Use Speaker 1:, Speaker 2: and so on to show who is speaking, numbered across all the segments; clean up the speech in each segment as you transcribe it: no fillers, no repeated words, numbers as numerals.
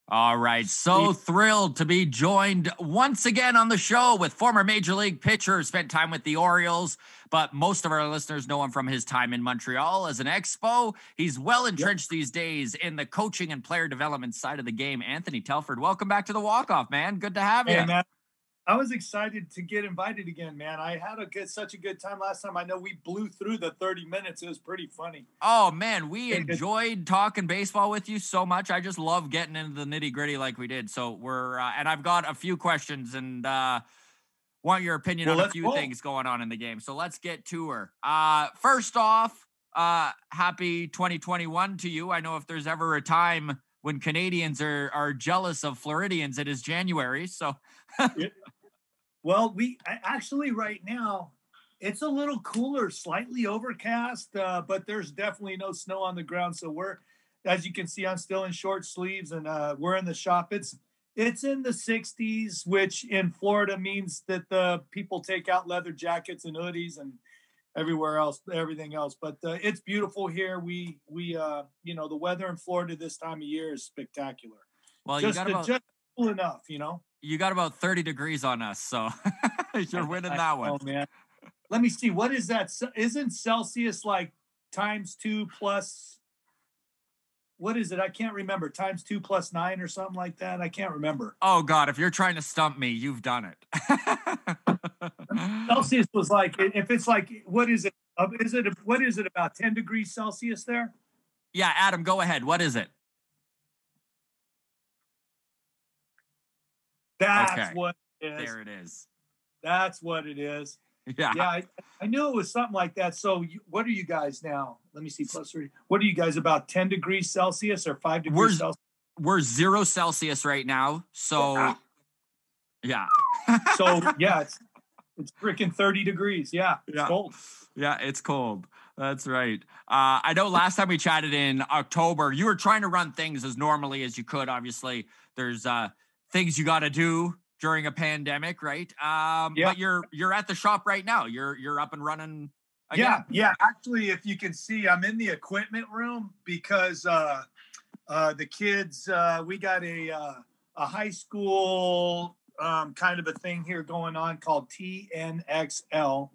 Speaker 1: All right. So thrilled to be joined once again on the show with former Major League pitcher, spent time with the Orioles, but most of our listeners know him from his time in Montreal as an Expo. He's well entrenched these days in the coaching and player development side of the game. Anthony Telford, welcome back to the Walk-Off, man. Good to have you.
Speaker 2: Hey, man. I was excited to get invited again, man. I had such a good time last time. I know we blew through the 30 minutes. It was pretty funny.
Speaker 1: Oh, man, we enjoyed talking baseball with you so much. I just love getting into the nitty-gritty like we did. So and I've got a few questions and want your opinion on a few things going on in the game. So let's get to her. First off, happy 2021 to you. I know if there's ever a time when Canadians are jealous of Floridians, it is January. So...
Speaker 2: Well, actually right now, it's a little cooler, slightly overcast, but there's definitely no snow on the ground. So as you can see, I'm still in short sleeves and we're in the shop. It's in the 60s, which in Florida means that the people take out leather jackets and hoodies and everything else. But it's beautiful here. We the weather in Florida this time of year is spectacular.
Speaker 1: Well,
Speaker 2: just cool enough,
Speaker 1: You got about 30 degrees on us, so you're winning that one.
Speaker 2: Oh, man. Let me see. What is that? Isn't Celsius like ×2 plus... What is it? I can't remember. ×2 plus 9 or something like that? I can't remember.
Speaker 1: Oh, God. If you're trying to stump me, you've done it.
Speaker 2: Celsius was like... If it's like... What is it? What is it, about 10 degrees Celsius there?
Speaker 1: Yeah, Adam, go ahead. What is it?
Speaker 2: That's what it is.
Speaker 1: There it is.
Speaker 2: That's what it is.
Speaker 1: Yeah.
Speaker 2: Yeah, I knew it was something like that. So what are you guys now? Let me see, +3. What are you guys, about 10 degrees Celsius or 5 degrees Celsius?
Speaker 1: We're 0 Celsius right now. So, yeah.
Speaker 2: So, yeah, it's freaking 30 degrees. Yeah, it's cold.
Speaker 1: Yeah, it's cold. That's right. I know last time we chatted in October, you were trying to run things as normally as you could. Obviously, there's things you got to do during a pandemic, right? But you're at the shop right now. You're up and running again.
Speaker 2: Yeah. Actually, if you can see, I'm in the equipment room because the kids, we got a high school kind of a thing here going on called TNXL.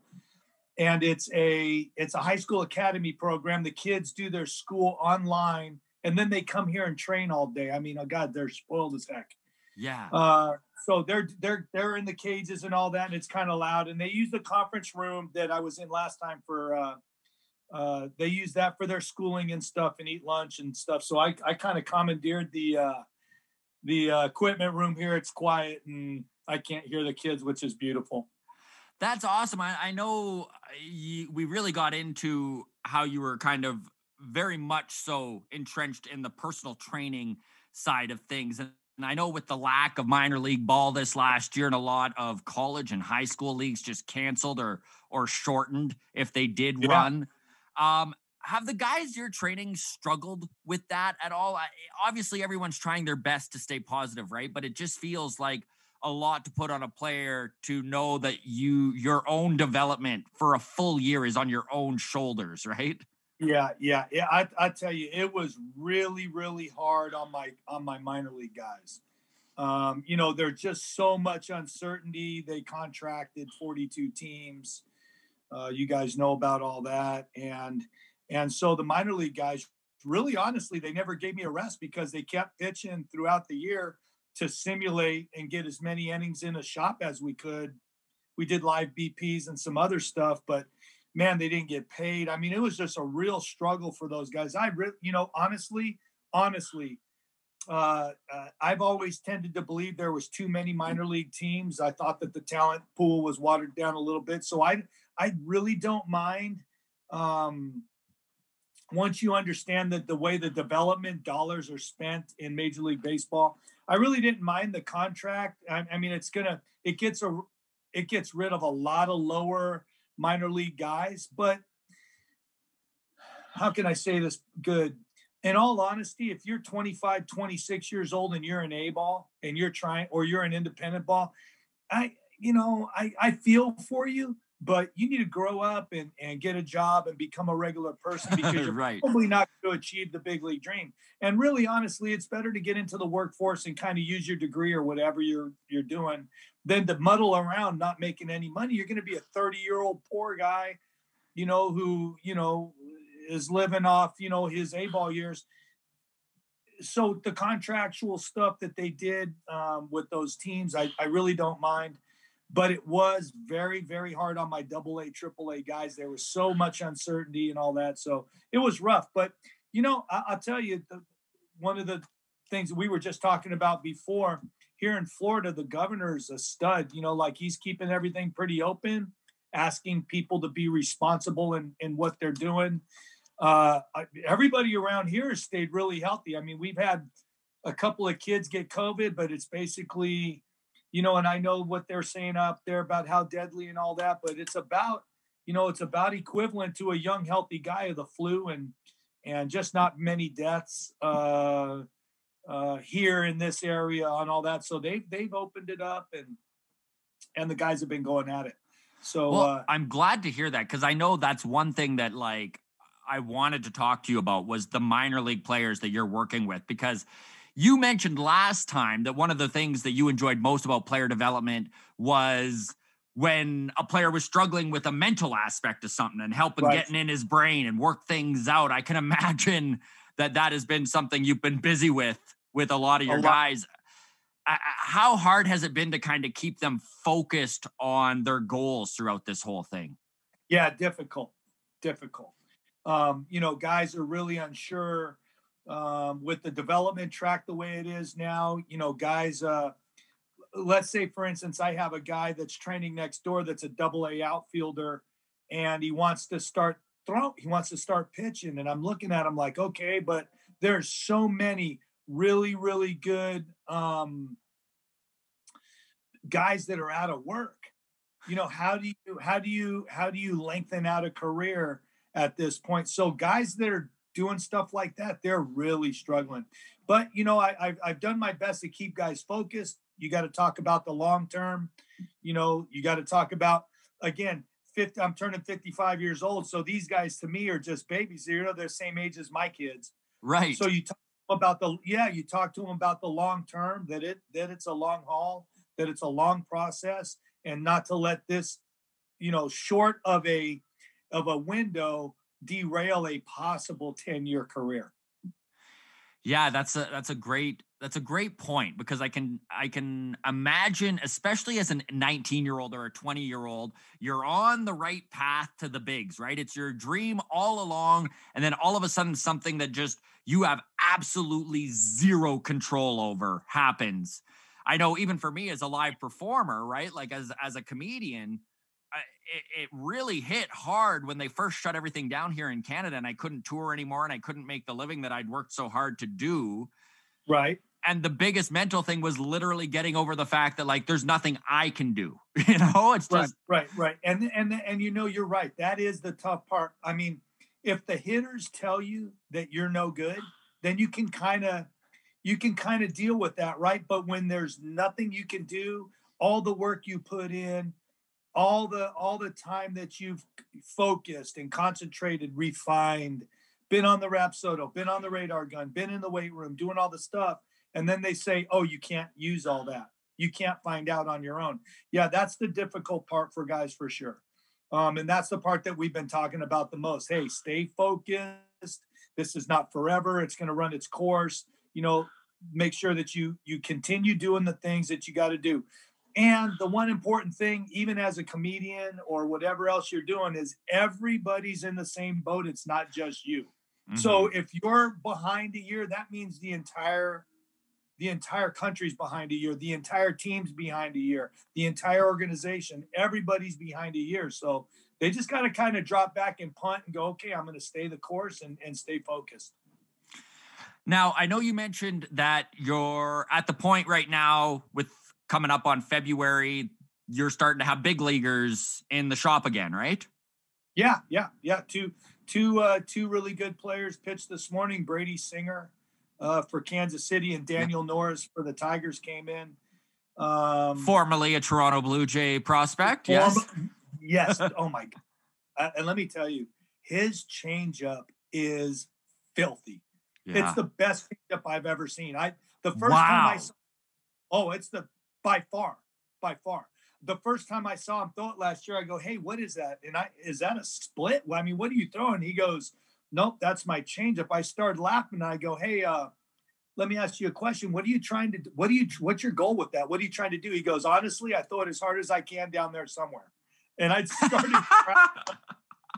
Speaker 2: And it's a high school academy program. The kids do their school online and then they come here and train all day. I mean, oh God, they're spoiled as heck.
Speaker 1: Yeah.
Speaker 2: So they're in the cages and all that, and it's kind of loud. And they use the conference room that I was in last time for. They use that for their schooling and stuff, and eat lunch and stuff. So I kind of commandeered the equipment room here. It's quiet, and I can't hear the kids, which is beautiful.
Speaker 1: That's awesome. I know we really got into how you were kind of very much so entrenched in the personal training side of things. And I know with the lack of minor league ball this last year and a lot of college and high school leagues just canceled or shortened if they did run. Have the guys you're training struggled with that at all? Obviously, everyone's trying their best to stay positive, right? But it just feels like a lot to put on a player to know that your own development for a full year is on your own shoulders, right?
Speaker 2: Yeah. I tell you, it was really, really hard on my minor league guys. There's just so much uncertainty. They contracted 42 teams. You guys know about all that. And so the minor league guys, really honestly, they never gave me a rest because they kept pitching throughout the year to simulate and get as many innings in a shop as we could. We did live BPs and some other stuff, but man, they didn't get paid. I mean, it was just a real struggle for those guys. Honestly, I've always tended to believe there was too many minor league teams. I thought that the talent pool was watered down a little bit. So I really don't mind. Once you understand that the way the development dollars are spent in Major League Baseball, I really didn't mind the contract. I mean, it gets rid of a lot of lower minor league guys, but how can I say this good? In all honesty, if you're 25, 26 years old and you're an A ball and you're trying, or you're an independent ball, I feel for you, but you need to grow up and get a job and become a regular person, because you're
Speaker 1: Right.
Speaker 2: probably not going to achieve the big league dream. And really, honestly, it's better to get into the workforce and kind of use your degree or whatever you're doing than to muddle around not making any money. You're going to be a 30-year-old poor guy, who, is living off, his A-ball years. So the contractual stuff that they did with those teams, I really don't mind. But it was very, very hard on my AA, AAA guys. There was so much uncertainty and all that. So it was rough. But, I'll tell you, one of the things we were just talking about before, here in Florida, the governor's a stud. Like, he's keeping everything pretty open, asking people to be responsible in what they're doing. Everybody around here has stayed really healthy. I mean, we've had a couple of kids get COVID, but it's basically, and I know what they're saying up there about how deadly and all that, but it's about equivalent to a young, healthy guy of the flu, and just not many deaths here in this area on all that. So they've opened it up, and the guys have been going at it. So
Speaker 1: well, I'm glad to hear that, because I know that's one thing that, like, I wanted to talk to you about was the minor league players that you're working with, because you mentioned last time that one of the things that you enjoyed most about player development was when a player was struggling with a mental aspect of something and helping
Speaker 2: Right.
Speaker 1: getting in his brain and work things out. I can imagine that has been something you've been busy with a lot of your guys. How hard has it been to kind of keep them focused on their goals throughout this whole thing?
Speaker 2: Yeah, difficult. Guys are really unsure with the development track the way it is now. Guys, let's say, for instance, I have a guy that's training next door that's a AA outfielder, and he wants to start pitching. And I'm looking at him like, okay, but there's so many really, really good guys that are out of work. How do you lengthen out a career at this point? So guys that are doing stuff like that, they're really struggling. But I've done my best to keep guys focused. You got to talk about the long term. You got to talk about, again, I'm turning 55 years old, so these guys to me are just babies. They're the same age as my kids,
Speaker 1: right?
Speaker 2: So you talk about you talk to them about the long term, that it's a long haul, that it's a long process, and not to let this, short of a window derail a possible 10-year career.
Speaker 1: Yeah, that's a great point, because I can imagine, especially as a 19-year-old or a 20-year-old, you're on the right path to the bigs, right? It's your dream all along, and then all of a sudden something that just you have absolutely zero control over happens. I know, even for me as a live performer, right? Like as a comedian, it really hit hard when they first shut everything down here in Canada, and I couldn't tour anymore, and I couldn't make the living that I'd worked so hard to do.
Speaker 2: Right.
Speaker 1: And the biggest mental thing was literally getting over the fact that, like, there's nothing I can do. It's just
Speaker 2: right. And you're right. That is the tough part. I mean, if the hitters tell you that you're no good, then you can kind of deal with that, right? But when there's nothing you can do, all the work you put in, all the time that you've focused and concentrated, refined, been on the Rapsodo, been on the radar gun, been in the weight room, doing all the stuff, and then they say, oh, you can't use all that. You can't find out on your own. Yeah, that's the difficult part for guys, for sure. And that's the part that we've been talking about the most. Hey, stay focused. This is not forever. It's going to run its course. Make sure that you continue doing the things that you got to do. And the one important thing, even as a comedian or whatever else you're doing, is everybody's in the same boat. It's not just you. Mm-hmm. So if you're behind a year, that means the entire country's behind a year, the entire team's behind a year, the entire organization, everybody's behind a year. So they just got to kind of drop back and punt and go, okay, I'm going to stay the course and stay focused.
Speaker 1: Now, I know you mentioned that you're at the point right now with coming up on February, you're starting to have big leaguers in the shop again, right?
Speaker 2: Yeah. Two really good players pitched this morning. Brady Singer for Kansas City and Daniel Norris for the Tigers came in.
Speaker 1: Formerly a Toronto Blue Jay prospect, yes.
Speaker 2: Yes. Oh my God. And let me tell you, his changeup is filthy. It's
Speaker 1: Yeah.
Speaker 2: the best changeup I've ever seen. The first time I
Speaker 1: Wow.
Speaker 2: saw, it's by far. The first time I saw him throw it last year, I go, "Hey, what is that?" And is that a split? Well, I mean, what are you throwing? He goes, "Nope, that's my changeup." I started laughing. And I go, "Hey, let me ask you a question. What are you trying to do? What's your goal with that? What are you trying to do?" He goes, "Honestly, I throw it as hard as I can down there somewhere." And I started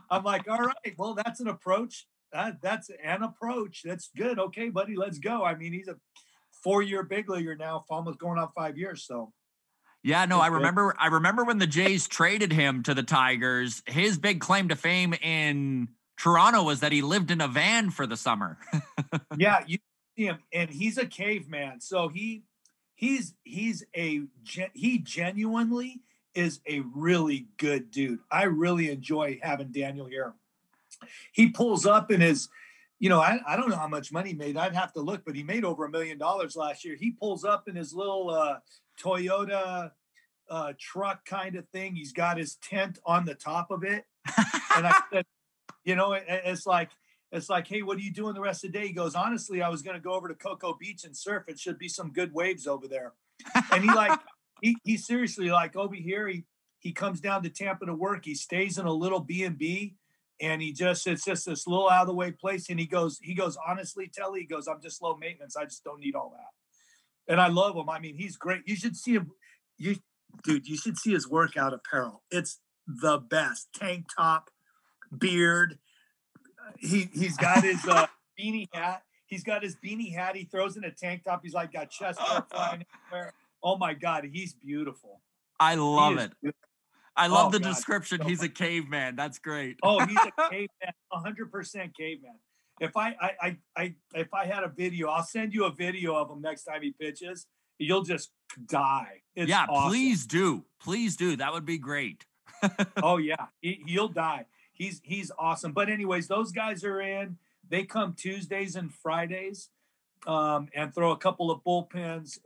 Speaker 2: I'm like, "All right, well, that's an approach. That's an approach. That's good. Okay, buddy, let's go." I mean, he's a 4-year big leaguer now, almost going on 5 years. So
Speaker 1: Yeah, no,
Speaker 2: it's
Speaker 1: I
Speaker 2: good.
Speaker 1: remember when the Jays traded him to the Tigers. His big claim to fame in Toronto was that he lived in a van for the summer.
Speaker 2: Yeah, you see him, and he's a caveman. So he genuinely is a really good dude. I really enjoy having Daniel here. He pulls up in his, I don't know how much money he made. I'd have to look, but he made over $1 million last year. He pulls up in his little Toyota truck kind of thing. He's got his tent on the top of it. And I said, it's like, "Hey, what are you doing the rest of the day?" He goes, "Honestly, I was going to go over to Cocoa Beach and surf. It should be some good waves over there." And he seriously, like, over here, he comes down to Tampa to work. He stays in a little B&B, and it's just this little out of the way place. And he goes, "Honestly, Telly," he goes, "I'm just low maintenance. I just don't need all that." And I love him. I mean, he's great. You should see him. You should see his workout apparel. It's the best. Tank top, beard. He's got his beanie hat. He's got his beanie hat. He throws in a tank top. He's like got chest hair flying everywhere. Oh my God, he's beautiful.
Speaker 1: I love it.
Speaker 2: Beautiful.
Speaker 1: I love the description. So he's a caveman. That's great.
Speaker 2: Oh, he's a caveman, 100% caveman. If I had a video, I'll send you a video of him next time he pitches. You'll just die. It's awesome.
Speaker 1: Please do. Please do. That would be great.
Speaker 2: Oh yeah, he'll die. He's awesome. But anyways, those guys are in. They come Tuesdays and Fridays, and throw a couple of bullpens.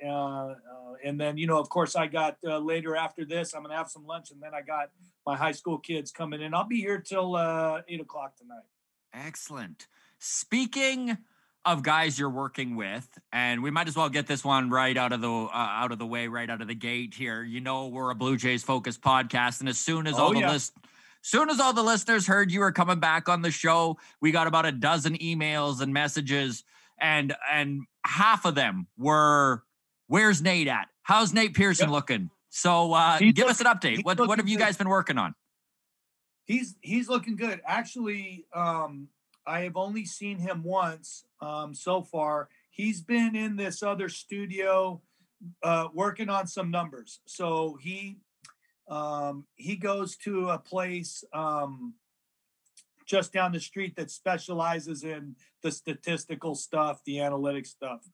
Speaker 2: And then, of course, I got later after this, I'm going to have some lunch, and then I got my high school kids coming in. I'll be here till 8:00 tonight.
Speaker 1: Excellent. Speaking of guys you're working with, and we might as well get this one right out of the way, right out of the gate here. We're a Blue Jays focused podcast, and as soon as all the listeners heard you were coming back on the show, we got about a dozen emails and messages, and half of them were, "Where's Nate at? How's Nate Pearson looking?" So give us an update. What have you guys been working on?
Speaker 2: He's looking good. Actually, I have only seen him once so far. He's been in this other studio working on some numbers. So he goes to a place just down the street that specializes in the statistical stuff, the analytics stuff.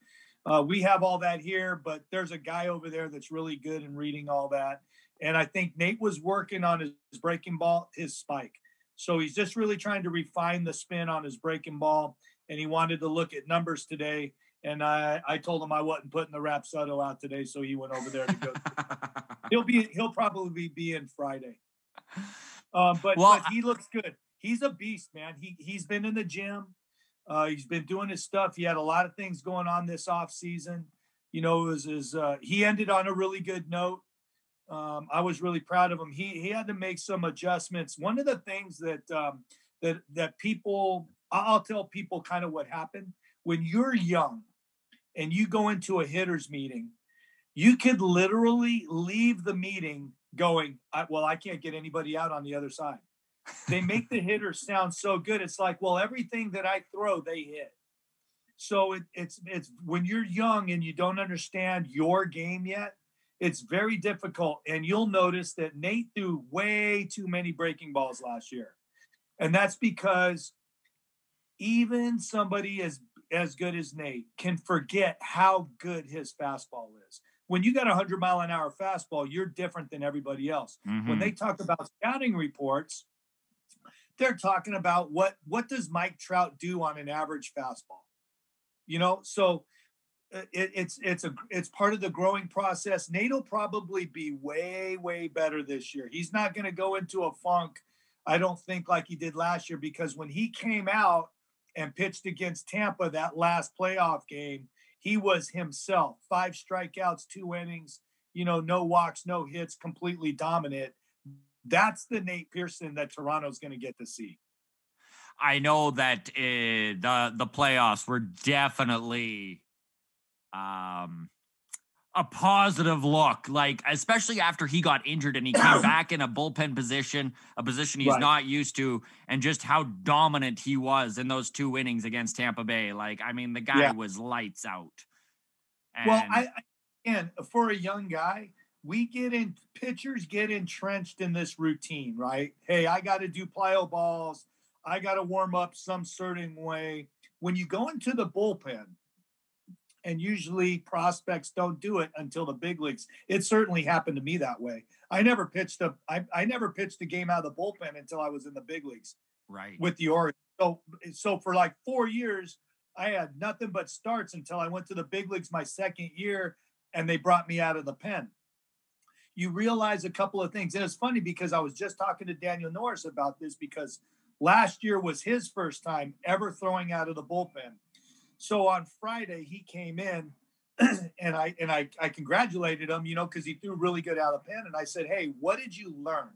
Speaker 2: We have all that here, but there's a guy over there that's really good in reading all that. And I think Nate was working on his breaking ball, his spike. So he's just really trying to refine the spin on his breaking ball. And he wanted to look at numbers today. And I told him I wasn't putting the Rapsodo out today. So he went over there to go. He'll probably be in Friday. But he looks good. He's a beast, man. He's been in the gym. He's been doing his stuff. He had a lot of things going on this off season. He ended on a really good note. I was really proud of him. He had to make some adjustments. One of the things that people, I'll tell people kind of what happened when you're young and you go into a hitters meeting. You could literally leave the meeting going, I can't get anybody out on the other side. They make the hitters sound so good. It's like, well, everything that I throw, they hit. So it's when you're young and you don't understand your game yet, it's very difficult. And you'll notice that Nate threw way too many breaking balls last year. And that's because even somebody as good as Nate can forget how good his fastball is. When you got 100-mile-an-hour fastball, you're different than everybody else. Mm-hmm. When they talk about scouting reports, they're talking about what does Mike Trout do on an average fastball? So it's part of the growing process. Nate will probably be way, way better this year. He's not going to go into a funk, I don't think, like he did last year, because when he came out and pitched against Tampa that last playoff game, he was himself. 5 strikeouts, 2 innings, no walks, no hits, completely dominant. That's the Nate Pearson that Toronto's going to get to see.
Speaker 1: I know that the playoffs were definitely a positive look, like especially after he got injured and he came back in a bullpen position, a position he's not used to, and just how dominant he was in those 2 innings against Tampa Bay. Like, I mean, the guy was lights out. And
Speaker 2: well, and for a young guy, pitchers get entrenched in this routine, right? Hey, I got to do plyo balls. I got to warm up some certain way. When you go into the bullpen, and usually prospects don't do it until the big leagues. It certainly happened to me that way. I never pitched a game out of the bullpen until I was in the big leagues,
Speaker 1: right,
Speaker 2: with the Orioles. So for like 4 years, I had nothing but starts until I went to the big leagues my second year, and they brought me out of the pen. You realize a couple of things, and it's funny because I was just talking to Daniel Norris about this, because last year was his first time ever throwing out of the bullpen. So on Friday, he came in and I congratulated him, because he threw really good out of the pen. And I said, hey, what did you learn?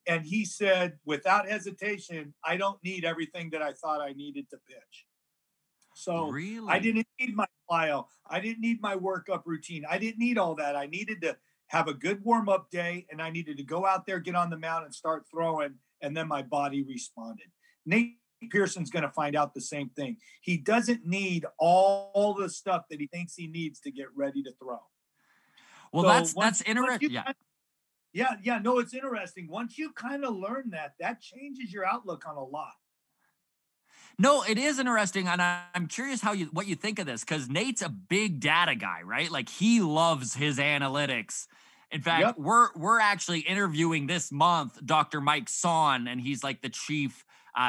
Speaker 2: And he said, without hesitation, I don't need everything that I thought I needed to pitch. So
Speaker 1: really?
Speaker 2: I didn't need my plyo. I didn't need my workup routine. I didn't need all that. I needed to have a good warm-up day, and I needed to go out there, get on the mound, and start throwing, and then my body responded. Nate Pearson's going to find out the same thing. He doesn't need all the stuff that he thinks he needs to get ready to throw.
Speaker 1: Well, so that's interesting.
Speaker 2: No, it's interesting. Once you kind of learn that changes your outlook on a lot.
Speaker 1: No, it is interesting, and I'm curious what you think of this, because Nate's a big data guy, right? Like, he loves his analytics. In fact, we're actually interviewing this month Dr. Mike Son, and he's like the chief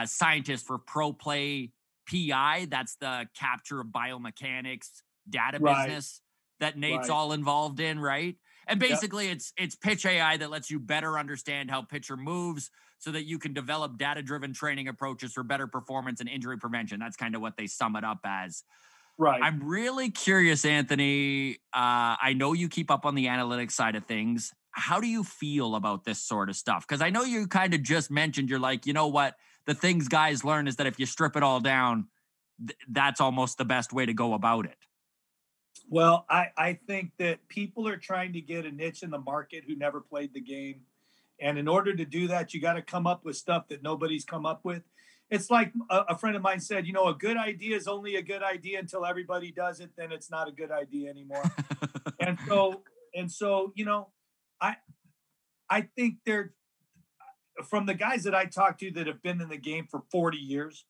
Speaker 1: scientist for ProPlay PI. That's the capture of biomechanics data business that Nate's all involved in, right? And basically, it's pitch AI that lets you better understand how pitcher moves, so that you can develop data-driven training approaches for better performance and injury prevention. That's kind of what they sum it up as.
Speaker 2: Right.
Speaker 1: I'm really curious, Anthony. I know you keep up on the analytics side of things. How do you feel about this sort of stuff? Because I know you kind of just mentioned, you're like, you know what? The things guys learn is that if you strip it all down, that's almost the best way to go about it.
Speaker 2: Well, I think that people are trying to get a niche in the market who never played the game. And in order to do that, you got to come up with stuff that nobody's come up with. It's like a friend of mine said, a good idea is only a good idea until everybody does it. Then it's not a good idea anymore. and so, I think they're, from the guys that I talk to that have been in the game for 40 years,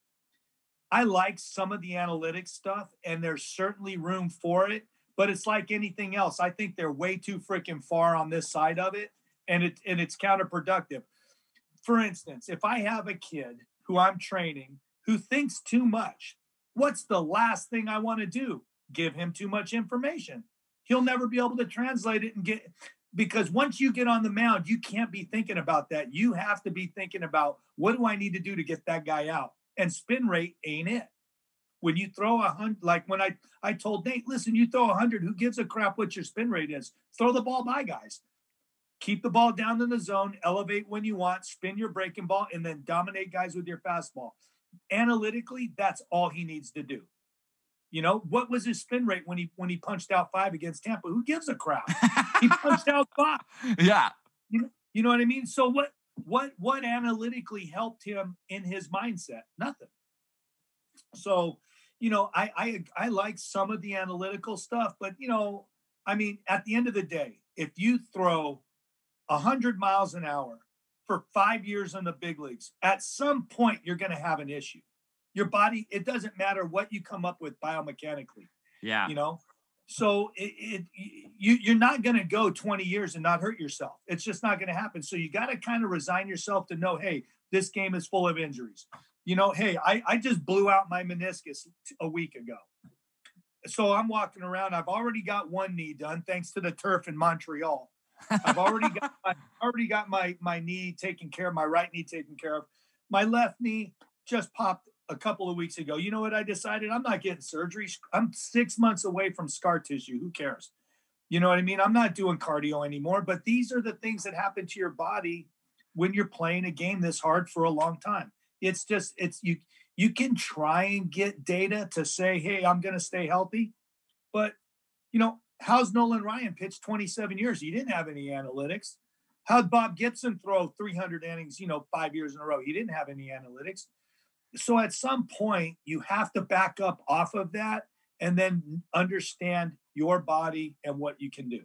Speaker 2: I like some of the analytics stuff, and there's certainly room for it, but it's like anything else. I think they're way too freaking far on this side of it, and it's counterproductive. For instance, if I have a kid who I'm training who thinks too much, what's the last thing I want to do? Give him too much information. He'll never be able to translate it because once you get on the mound, you can't be thinking about that. You have to be thinking about, what do I need to do to get that guy out? And spin rate ain't it. When you throw 100, like when I told Nate, listen, you throw 100, who gives a crap what your spin rate is? Throw the ball by guys. Keep the ball down in the zone, elevate when you want, spin your breaking ball, and then dominate guys with your fastball. Analytically, that's all he needs to do. What was his spin rate when he punched out 5 against Tampa? Who gives a crap? He punched out 5.
Speaker 1: Yeah.
Speaker 2: You know what I mean? So what analytically helped him in his mindset? Nothing. So, I like some of the analytical stuff, but at the end of the day, if you throw 100 miles an hour for 5 years in the big leagues, at some point you're going to have an issue. Your body, it doesn't matter what you come up with biomechanically.
Speaker 1: Yeah.
Speaker 2: So you're not going to go 20 years and not hurt yourself. It's just not going to happen. So you got to kind of resign yourself to know, hey, this game is full of injuries. Hey, I just blew out my meniscus a week ago. So I'm walking around. I've already got one knee done thanks to the turf in Montreal. I've already got my knee taken care of, my right knee taken care of. My left knee just popped a couple of weeks ago. You know what I decided? I'm not getting surgery. I'm 6 months away from scar tissue. Who cares? You know what I mean? I'm not doing cardio anymore, but these are the things that happen to your body when you're playing a game this hard for a long time. It's just, you can try and get data to say, hey, I'm going to stay healthy. But, how's Nolan Ryan pitched 27 years? He didn't have any analytics. How'd Bob Gibson throw 300 innings, 5 years in a row? He didn't have any analytics. So at some point, you have to back up off of that and then understand your body and what you can do.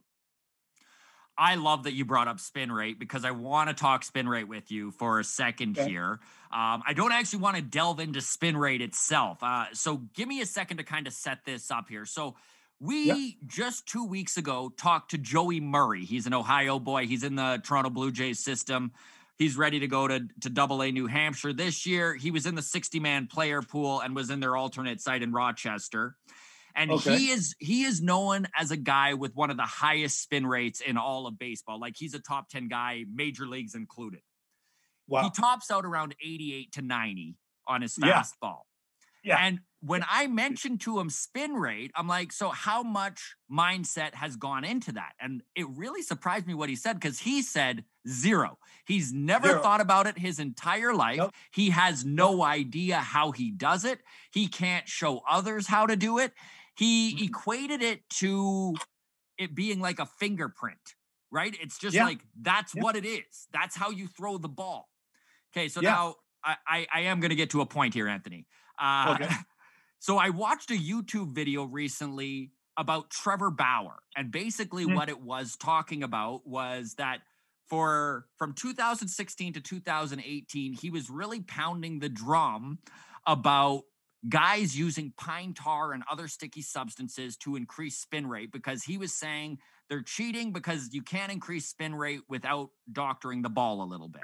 Speaker 1: I love that you brought up spin rate because I want to talk spin rate with you for a second here. I don't actually want to delve into spin rate itself. So give me a second to kind of set this up here. So we just 2 weeks ago talked to Joey Murray. He's an Ohio boy. He's in the Toronto Blue Jays system. He's ready to go to Double-A New Hampshire this year. He was in the 60-man player pool and was in their alternate site in Rochester. And he is known as a guy with one of the highest spin rates in all of baseball. Like he's a top 10 guy, major leagues included. Wow. He tops out around 88 to 90 on his fastball. Yeah. And when I mentioned to him spin rate, I'm like, so how much mindset has gone into that? And it really surprised me what he said, because he said 0. He's never thought about it his entire life. Nope. He has no idea how he does it. He can't show others how to do it. He equated it to it being like a fingerprint, right? It's just like, that's what it is. That's how you throw the ball. Okay, so now I am going to get to a point here, Anthony. So I watched a YouTube video recently about Trevor Bauer, and basically what it was talking about was that from 2016 to 2018, he was really pounding the drum about guys using pine tar and other sticky substances to increase spin rate, because he was saying they're cheating because you can't increase spin rate without doctoring the ball a little bit.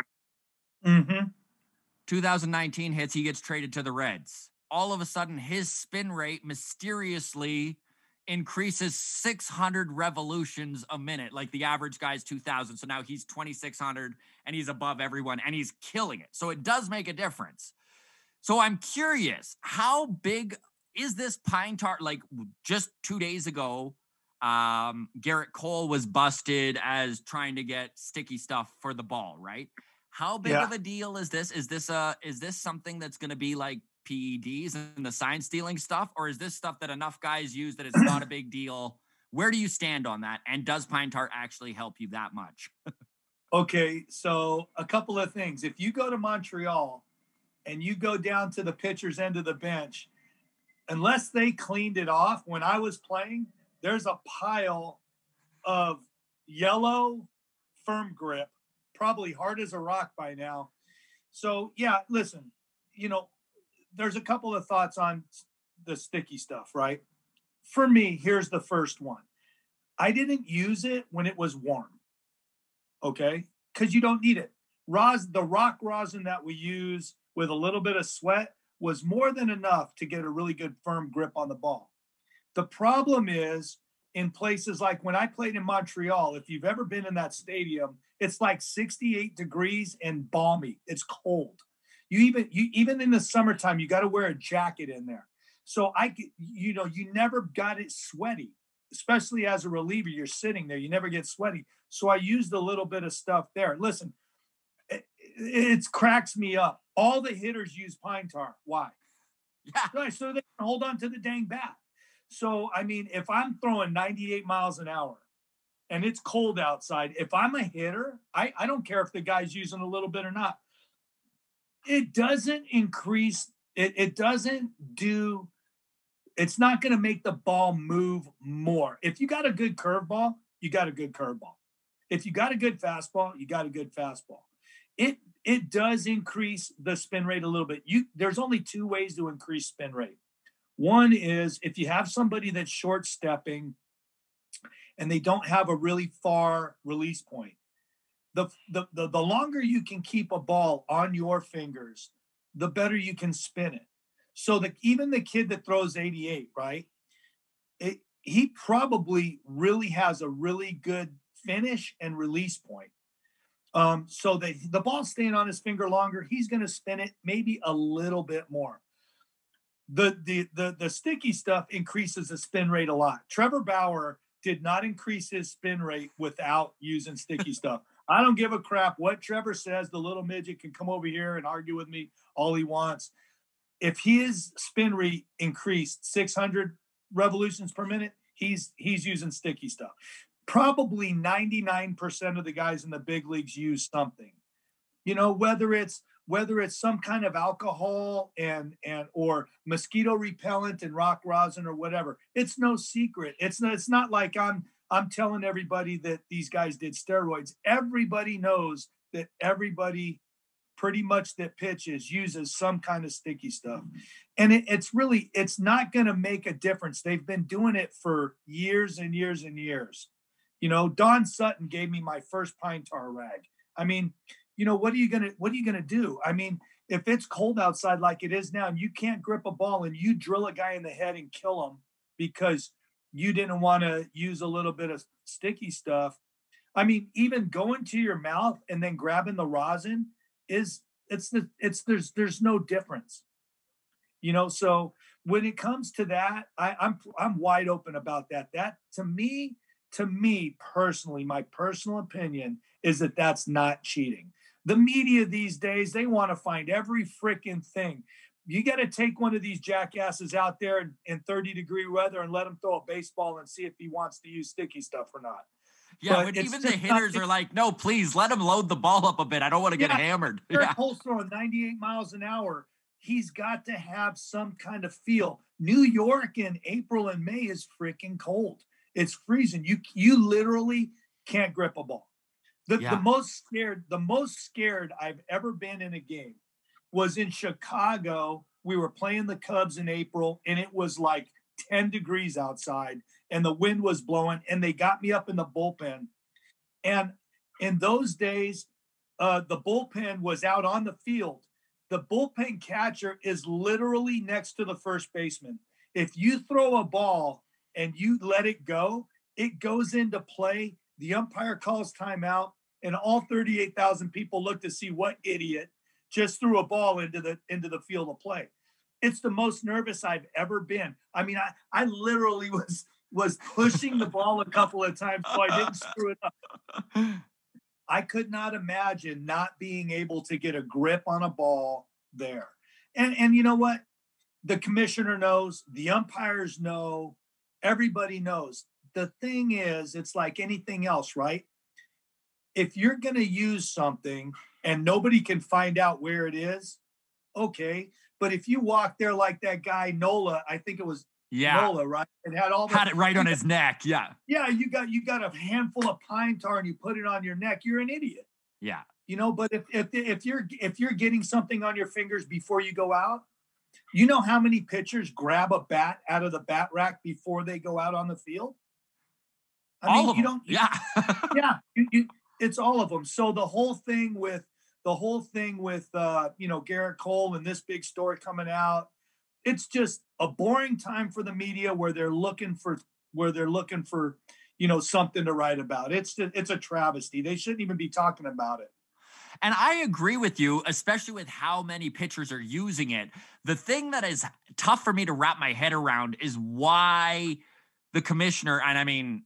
Speaker 1: 2019 hits, he gets traded to the Reds. All of a sudden, his spin rate mysteriously increases 600 revolutions a minute. Like the average guy's 2,000. So now he's 2,600 and he's above everyone and he's killing it. So it does make a difference. So I'm curious, how big is this pine tar? Like just 2 days ago, Garrett Cole was busted as trying to get sticky stuff for the ball, right? How big of a deal is this? Is this something that's going to be like PEDs and the sign stealing stuff? Or is this stuff that enough guys use that it's not a big deal? Where do you stand on that? And does pine tar actually help you that much?
Speaker 2: Okay, so a couple of things. If you go to Montreal and you go down to the pitcher's end of the bench, unless they cleaned it off when I was playing, there's a pile of yellow firm grip, probably hard as a rock by now. So, listen, there's a couple of thoughts on the sticky stuff, right? For me, here's the first one. I didn't use it when it was warm, okay? Because you don't need it. The rock rosin that we use with a little bit of sweat was more than enough to get a really good firm grip on the ball. The problem is in places like when I played in Montreal, if you've ever been in that stadium, it's like 68 degrees and balmy. It's cold. Even in the summertime, you got to wear a jacket in there. So you never got it sweaty, especially as a reliever. You're sitting there, you never get sweaty. So I used a little bit of stuff there. Listen, it cracks me up. All the hitters use pine tar. Why? Right, so they can hold on to the dang bat. So, I mean, if I'm throwing 98 miles an hour and it's cold outside, if I'm a hitter, I don't care if the guy's using a little bit or not. It doesn't increase. It doesn't do. It's not going to make the ball move more. If you got a good curveball, you got a good curveball. If you got a good fastball, you got a good fastball. It does increase the spin rate a little bit. There's only 2 ways to increase spin rate. One is if you have somebody that's short stepping and they don't have a really far release point. The longer you can keep a ball on your fingers, the better you can spin it. So even the kid that throws 88, right? he probably really has a really good finish and release point. So the ball's staying on his finger longer. He's going to spin it maybe a little bit more. The sticky stuff increases the spin rate a lot. Trevor Bauer did not increase his spin rate without using sticky stuff. I don't give a crap what Trevor says. The little midget can come over here and argue with me all he wants. If his spin rate increased 600 revolutions per minute, he's using sticky stuff. Probably 99% of the guys in the big leagues use something, whether it's some kind of alcohol and or mosquito repellent and rock rosin or whatever. It's no secret. It's not like I'm telling everybody that these guys did steroids. Everybody knows that everybody pretty much that pitches uses some kind of sticky stuff. And it's not going to make a difference. They've been doing it for years and years and years. Don Sutton gave me my first pine tar rag. I mean, what are you going to do? I mean, if it's cold outside like it is now and you can't grip a ball and you drill a guy in the head and kill him because you didn't want to use a little bit of sticky stuff. I mean, even going to your mouth and then grabbing the rosin there's no difference, so when it comes to that, I'm wide open about that. That to me personally, my personal opinion is that that's not cheating. The media these days, they want to find every freaking thing. You got to take one of these jackasses out there in 30-degree weather and let him throw a baseball and see if he wants to use sticky stuff or not.
Speaker 1: Yeah, but even the hitters are like, no, please let him load the ball up a bit. I don't want to get hammered.
Speaker 2: Garrett Cole's throwing 98 miles an hour. He's got to have some kind of feel. New York in April and May is freaking cold. It's freezing. You literally can't grip a ball. The most scared I've ever been in a game was in Chicago. We were playing the Cubs in April, and it was like 10 degrees outside, and the wind was blowing, and they got me up in the bullpen. And in those days, the bullpen was out on the field. The bullpen catcher is literally next to the first baseman. If you throw a ball and you let it go, it goes into play. The umpire calls timeout, and all 38,000 people look to see what idiot just threw a ball into the field of play. It's the most nervous I've ever been. I mean, I literally was pushing the ball a couple of times so I didn't screw it up. I could not imagine not being able to get a grip on a ball there. And you know what? The commissioner knows, the umpires know, everybody knows. The thing is, it's like anything else, right? If you're going to use something and nobody can find out where it is, okay. But if you walk there like that guy Nola, I think it was Nola, right? And had
Speaker 1: it right on his neck. Yeah.
Speaker 2: Yeah, you got a handful of pine tar and you put it on your neck. You're an idiot.
Speaker 1: Yeah.
Speaker 2: But if you're getting something on your fingers before you go out, you know how many pitchers grab a bat out of the bat rack before they go out on the field?
Speaker 1: All of them.
Speaker 2: It's all of them. So the whole thing with Garrett Cole and this big story coming out, it's just a boring time for the media where they're looking for something to write about. It's a travesty. They shouldn't even be talking about it.
Speaker 1: And I agree with you, especially with how many pitchers are using it. The thing that is tough for me to wrap my head around is why the commissioner, and I mean,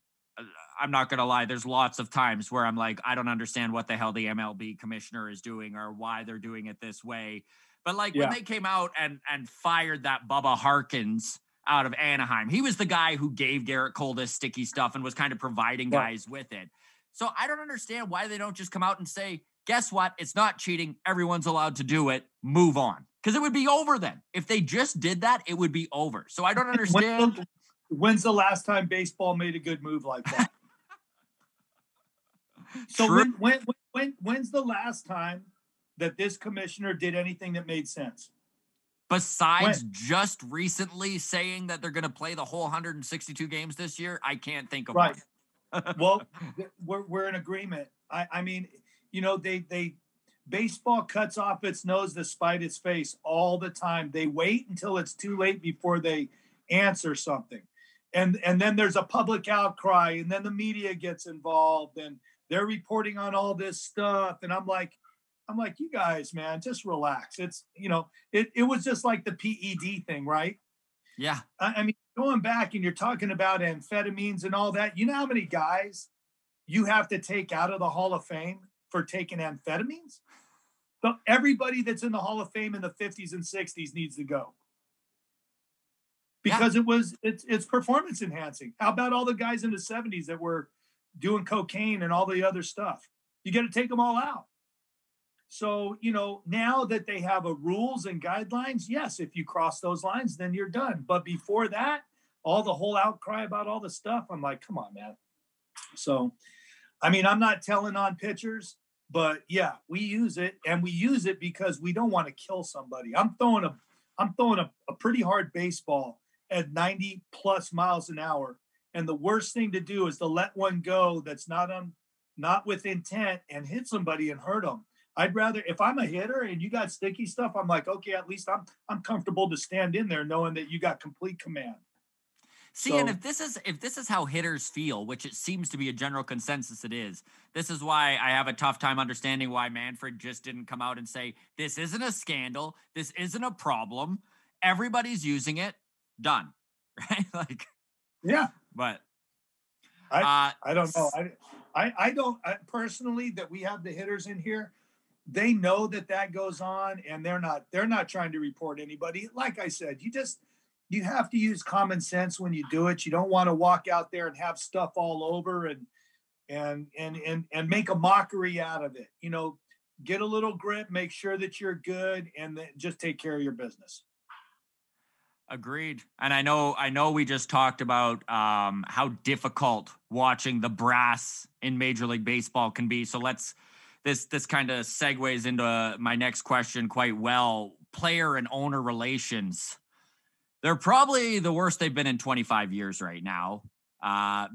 Speaker 1: I'm not going to lie, there's lots of times where I'm like, I don't understand what the hell the MLB commissioner is doing or why they're doing it this way. But when they came out and fired that Bubba Harkins out of Anaheim, he was the guy who gave Garrett Cole this sticky stuff and was kind of providing guys with it. So I don't understand why they don't just come out and say, guess what? It's not cheating. Everyone's allowed to do it. Move on. Because it would be over then. If they just did that, it would be over. So I don't understand.
Speaker 2: When's the last time baseball made a good move like that? So when's the last time that this commissioner did anything that made sense?
Speaker 1: Besides just recently saying that they're going to play the whole 162 games this year, I can't think of one.
Speaker 2: Well, we're in agreement. I mean, they baseball cuts off its nose to spite its face all the time. They wait until it's too late before they answer something. and then there's a public outcry, and then the media gets involved, and they're reporting on all this stuff. And I'm like, you guys, man, just relax. It's, it was just like the PED thing, right?
Speaker 1: Yeah.
Speaker 2: I mean, going back and you're talking about amphetamines and all that, you know how many guys you have to take out of the Hall of Fame for taking amphetamines? So everybody that's in the Hall of Fame in the 50s and 60s needs to go. Because it's performance enhancing. How about all the guys in the 70s that were doing cocaine and all the other stuff? You got to take them all out. So, now that they have rules and guidelines, yes, if you cross those lines, then you're done. But before that, all the whole outcry about all the stuff, I'm like, come on, man. So, I mean, I'm not telling on pitchers, but yeah, we use it, and we use it because we don't want to kill somebody. I'm throwing a pretty hard baseball at 90 plus miles an hour. And the worst thing to do is to let one go that's not with intent and hit somebody and hurt them. I'd rather, if I'm a hitter and you got sticky stuff, I'm like, okay, at least I'm comfortable to stand in there knowing that you got complete command.
Speaker 1: See, and if this is how hitters feel, which it seems to be a general consensus it is, this is why I have a tough time understanding why Manfred just didn't come out and say, this isn't a scandal, this isn't a problem, everybody's using it, done, right? Like,
Speaker 2: yeah.
Speaker 1: But
Speaker 2: I don't know. I don't personally, that we have the hitters in here, they know that goes on, and they're not trying to report anybody. Like I said, you have to use common sense when you do it. You don't want to walk out there and have stuff all over and make a mockery out of it. Get a little grip, make sure that you're good, and then just take care of your business.
Speaker 1: Agreed. And I know we just talked about how difficult watching the brass in Major League Baseball can be. So this kind of segues into my next question quite well. Player and owner relations. They're probably the worst they've been in 25 years right now.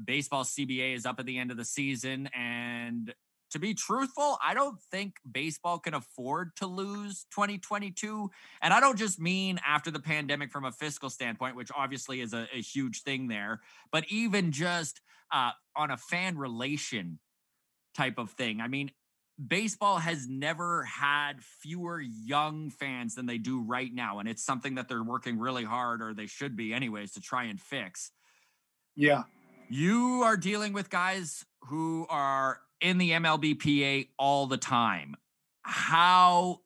Speaker 1: Baseball CBA is up at the end of the season, and to be truthful, I don't think baseball can afford to lose 2022. And I don't just mean after the pandemic from a fiscal standpoint, which obviously is a huge thing there, but even just on a fan relation type of thing. I mean, baseball has never had fewer young fans than they do right now. And it's something that they're working really hard, or they should be anyways, to try and fix.
Speaker 2: Yeah.
Speaker 1: You are dealing with guys who are in the MLBPA all the time. How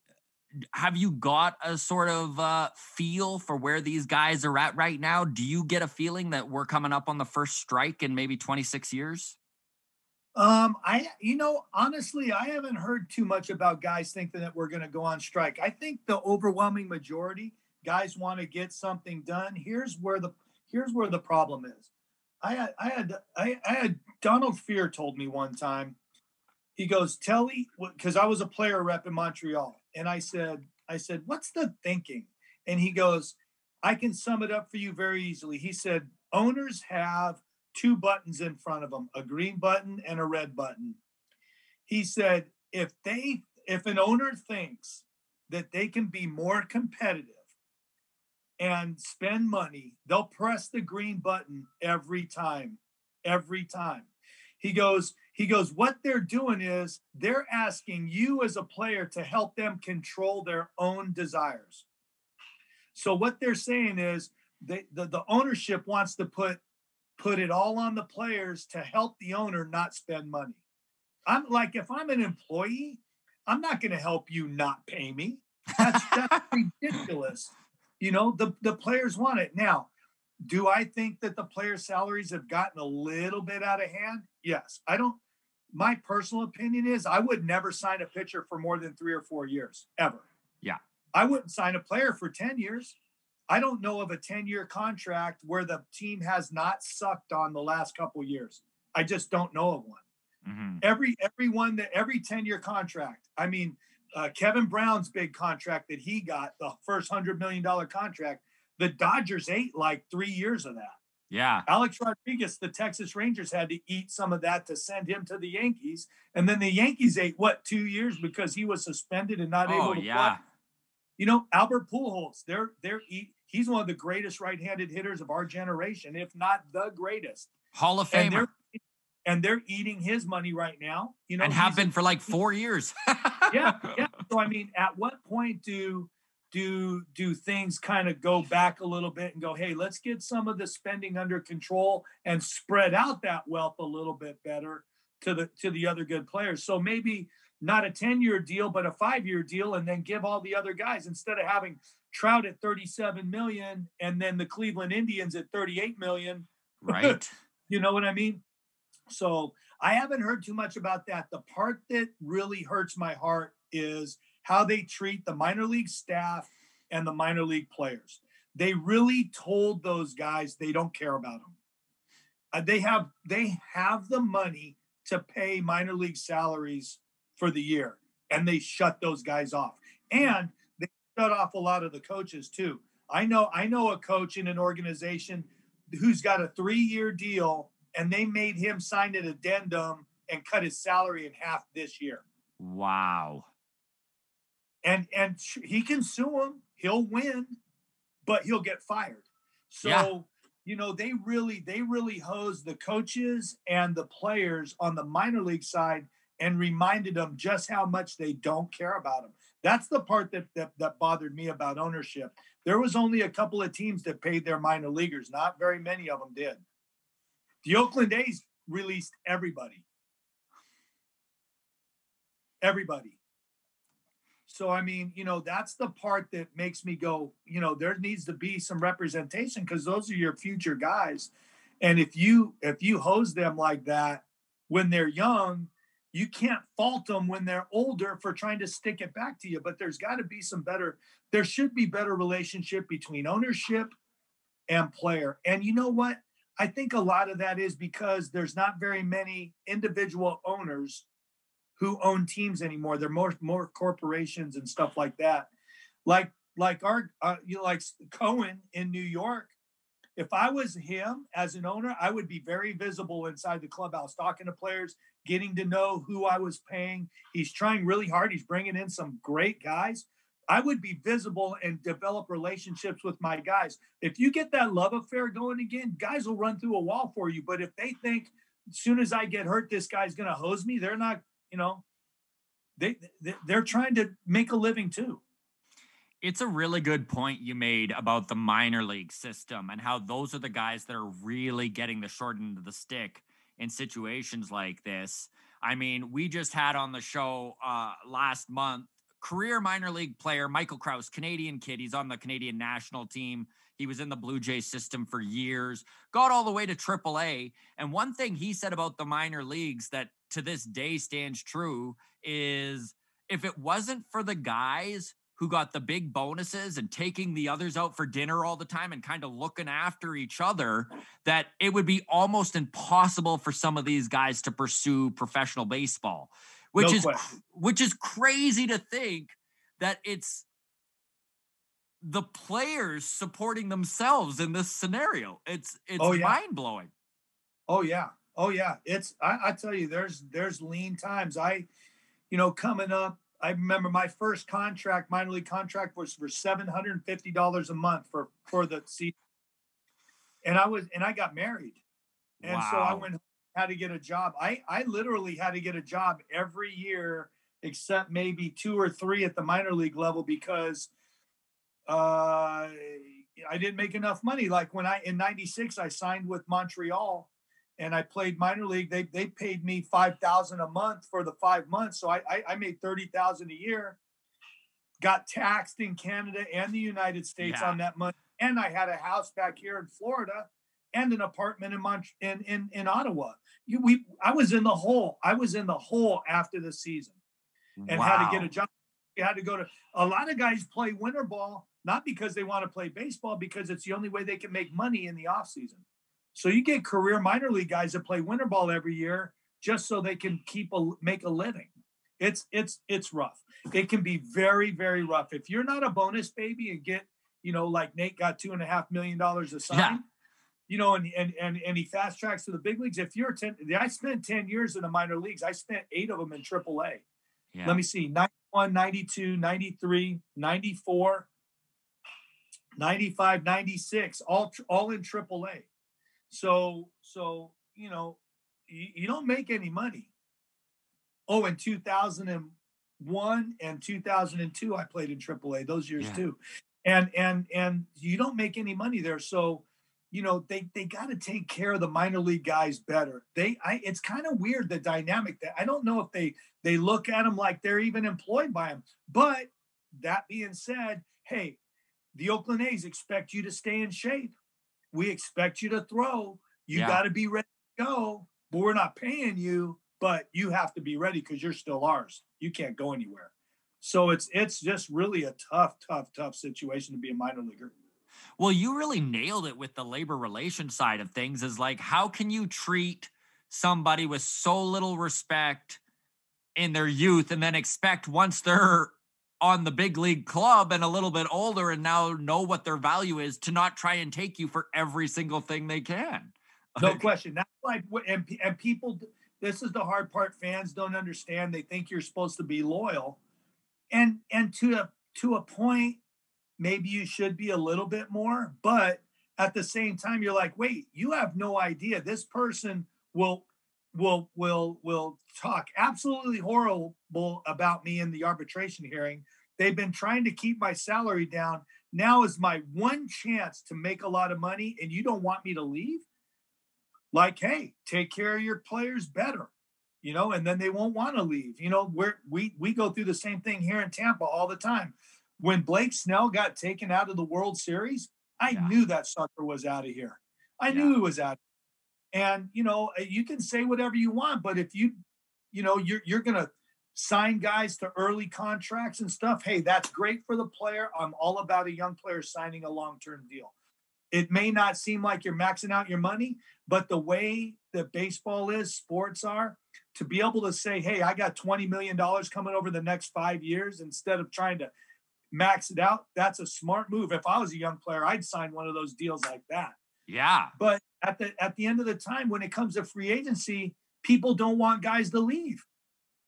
Speaker 1: have you got a sort of feel for where these guys are at right now? Do you get a feeling that we're coming up on the first strike in maybe 26 years?
Speaker 2: Honestly, I haven't heard too much about guys thinking that we're going to go on strike. I think the overwhelming majority guys want to get something done. Here's where the problem is. I had Donald Fear told me one time. He goes, Telly, because I was a player rep in Montreal, and I said, what's the thinking? And he goes, I can sum it up for you very easily. He said, owners have two buttons in front of them, a green button and a red button. He said, if an owner thinks that they can be more competitive and spend money, they'll press the green button every time. He goes, what they're doing is they're asking you as a player to help them control their own desires. So what they're saying is the ownership wants to put it all on the players to help the owner not spend money. I'm like, if I'm an employee, I'm not going to help you not pay me. That's ridiculous. The players want it. Now, do I think that the players' salaries have gotten a little bit out of hand? Yes. My personal opinion is I would never sign a pitcher for more than 3 or 4 years, ever.
Speaker 1: Yeah.
Speaker 2: I wouldn't sign a player for 10 years. I don't know of a 10-year contract where the team has not sucked on the last couple of years. I just don't know of one. Mm-hmm. Every 10-year contract. I mean, Kevin Brown's big contract that he got, the first $100 million contract, the Dodgers ate like 3 years of that.
Speaker 1: Yeah.
Speaker 2: Alex Rodriguez, the Texas Rangers had to eat some of that to send him to the Yankees. And then the Yankees ate 2 years because he was suspended and not able to play. Albert Pujols, He's one of the greatest right-handed hitters of our generation, if not the greatest.
Speaker 1: Hall of Famer.
Speaker 2: And they're eating his money right now. You know,
Speaker 1: and have been for like 4 years.
Speaker 2: yeah. So I mean, at what point do things kind of go back a little bit and go, hey, let's get some of the spending under control and spread out that wealth a little bit better to the other good players. So maybe not a 10-year deal, but a 5-year deal, and then give all the other guys, instead of having Trout at $37 million and then the Cleveland Indians at $38 million.
Speaker 1: Right.
Speaker 2: You know what I mean? So I haven't heard too much about that. The part that really hurts my heart is how they treat the minor league staff and the minor league players. They really told those guys they don't care about them. They have the money to pay minor league salaries for the year, and they shut those guys off. And they shut off a lot of the coaches too. I know a coach in an organization who's got a 3-year deal, and they made him sign an addendum and cut his salary in half this year.
Speaker 1: Wow.
Speaker 2: And he can sue him. He'll win, but he'll get fired. So, you know, they really hosed the coaches and the players on the minor league side and reminded them just how much they don't care about them. That's the part that bothered me about ownership. There was only a couple of teams that paid their minor leaguers. Not very many of them did. The Oakland A's released everybody. Everybody. So, I mean, you know, that's the part that makes me go, you know, there needs to be some representation, because those are your future guys. And if you hose them like that when they're young, you can't fault them when they're older for trying to stick it back to you. But there should be better relationship between ownership and player. And you know what? I think a lot of that is because there's not very many individual owners who own teams anymore. They're more corporations and stuff like that. Like our, like Cohen in New York. If I was him as an owner, I would be very visible inside the clubhouse, talking to players, getting to know who I was paying. He's trying really hard. He's bringing in some great guys. I would be visible and develop relationships with my guys. If you get that love affair going again, guys will run through a wall for you. But if they think as soon as I get hurt, this guy's going to hose me, they're not, you know, they're trying to make a living too.
Speaker 1: It's a really good point you made about the minor league system and how those are the guys that are really getting the short end of the stick in situations like this. I mean, we just had on the show last month, career minor league player Michael Krause, Canadian kid. He's on the Canadian national team. He was in the Blue Jays system for years, got all the way to AAA. And one thing he said about the minor leagues that to this day stands true is if it wasn't for the guys who got the big bonuses and taking the others out for dinner all the time and kind of looking after each other, that it would be almost impossible for some of these guys to pursue professional baseball, which is crazy to think that it's the players supporting themselves in this scenario. It's mind blowing.
Speaker 2: Oh yeah. It's, I tell you, there's lean times. Coming up, I remember my first contract, minor league contract, was for $750 a month for the season. And I got married. And so I had to get a job. I literally had to get a job every year, except maybe 2 or 3 at the minor league level, because I didn't make enough money. Like in 96, I signed with Montreal and I played minor league. They paid me $5,000 a month for the 5 months. So I made $30,000 a year, got taxed in Canada and the United States on that money. And I had a house back here in Florida and an apartment in Ottawa. I was in the hole. I was in the hole after the season and had to get a job. You had to go to, a lot of guys play winter ball, not because they want to play baseball, because it's the only way they can make money in the off season. So you get career minor league guys that play winter ball every year just so they can make a living. It's rough. It can be very, very rough. If you're not a bonus baby and get, like Nate got $2.5 million a sign, and he fast tracks to the big leagues. If you're I spent 10 years in the minor leagues. I spent 8 of them in AAA. Yeah. Let me see, 91, 92, 93, 94, 95, 96, all in AAA. So you don't make any money. Oh, in 2001 and 2002, I played in AAA those years too, and you don't make any money there. So, they got to take care of the minor league guys better. It's kind of weird, the dynamic that I don't know if they look at them like they're even employed by them. But that being said, hey, the Oakland A's expect you to stay in shape. We expect you to throw. You got to be ready to go. But we're not paying you, but you have to be ready because you're still ours. You can't go anywhere. So it's just really a tough situation to be a minor leaguer.
Speaker 1: Well, you really nailed it with the labor relations side of things. Is like, how can you treat somebody with so little respect in their youth and then expect once they're on the big league club and a little bit older and now know what their value is to not try and take you for every single thing they can?
Speaker 2: No question. That's like, and people, this is the hard part. Fans don't understand. They think you're supposed to be loyal, and to a point, maybe you should be a little bit more, but at the same time, you're like, wait, you have no idea. This person will talk absolutely horrible about me in the arbitration hearing. They've been trying to keep my salary down. Now is my one chance to make a lot of money, and you don't want me to leave? Like, hey, take care of your players better, and then they won't want to leave. We go through the same thing here in Tampa all the time. When Blake Snell got taken out of the World Series, I knew that sucker was out of here. I knew he was out. And, you can say whatever you want, but if you're going to sign guys to early contracts and stuff, hey, that's great for the player. I'm all about a young player signing a long-term deal. It may not seem like you're maxing out your money, but the way that baseball is, sports are, to be able to say, hey, I got $20 million coming over the next 5 years instead of trying to max it out, that's a smart move. If I was a young player, I'd sign one of those deals like that.
Speaker 1: Yeah.
Speaker 2: But at the end of the time, when it comes to free agency, people don't want guys to leave.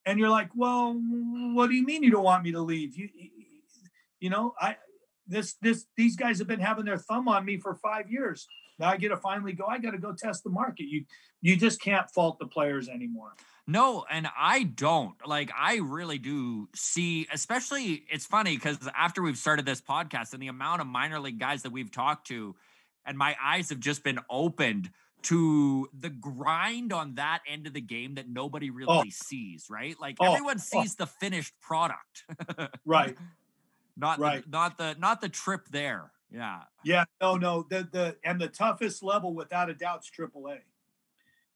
Speaker 2: And you're like, well, what do you mean you don't want me to leave? These guys have been having their thumb on me for 5 years. Now I get to finally go, I got to go test the market. You just can't fault the players anymore.
Speaker 1: No, and I don't. Like, I really do see, especially, it's funny because after we've started this podcast and the amount of minor league guys that we've talked to, and my eyes have just been opened to the grind on that end of the game that nobody really sees, right? Like, everyone sees the finished product.
Speaker 2: Right.
Speaker 1: Not the trip there. Yeah.
Speaker 2: Yeah. No. The toughest level without a doubt is AAA.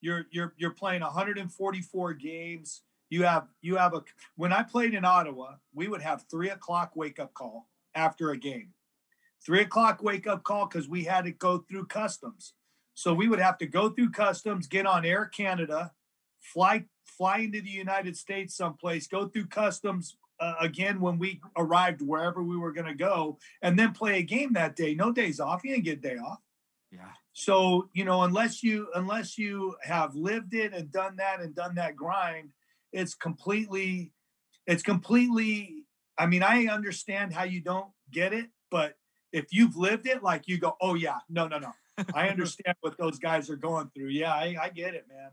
Speaker 2: You're playing 144 games. When I played in Ottawa, we would have 3:00 wake up call after a game. 3:00 wake up call because we had to go through customs. So we would have to go through customs, get on Air Canada, fly into the United States someplace, go through customs again when we arrived wherever we were going to go, and then play a game that day. No days off. You didn't get a day off.
Speaker 1: Yeah.
Speaker 2: So, unless you have lived it and done that grind, it's completely, I mean, I understand how you don't get it, but if you've lived it, like you go, oh yeah, no. I understand what those guys are going through. Yeah, I get it, man.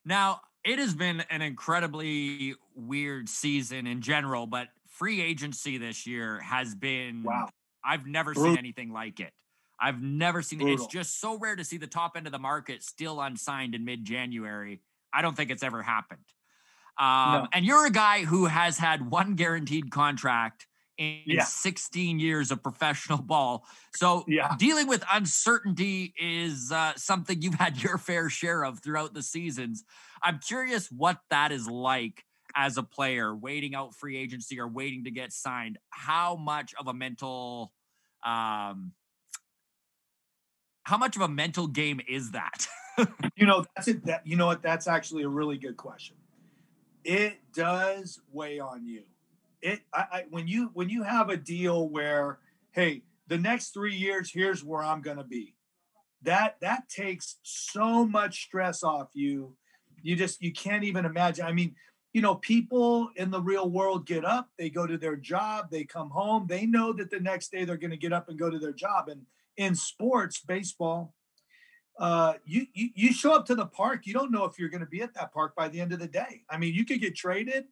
Speaker 1: Now, it has been an incredibly weird season in general, but free agency this year has been,
Speaker 2: wow.
Speaker 1: I've never seen anything like it. I've never seen it. It's just so rare to see the top end of the market still unsigned in mid-January. I don't think it's ever happened. No. And you're a guy who has had one guaranteed contract in 16 years of professional ball. So dealing with uncertainty is something you've had your fair share of throughout the seasons. I'm curious what that is like as a player, waiting out free agency or waiting to get signed. How much of a mental game is that?
Speaker 2: That's it. You know what? That's actually a really good question. It does weigh on you. When you have a deal where, hey, the next 3 years, here's where I'm going to be. That takes so much stress off you. You can't even imagine. I mean, people in the real world get up, they go to their job, they come home, they know that the next day they're going to get up and go to their job. And in sports, baseball, you show up to the park, you don't know if you're going to be at that park by the end of the day. I mean, you could get traded,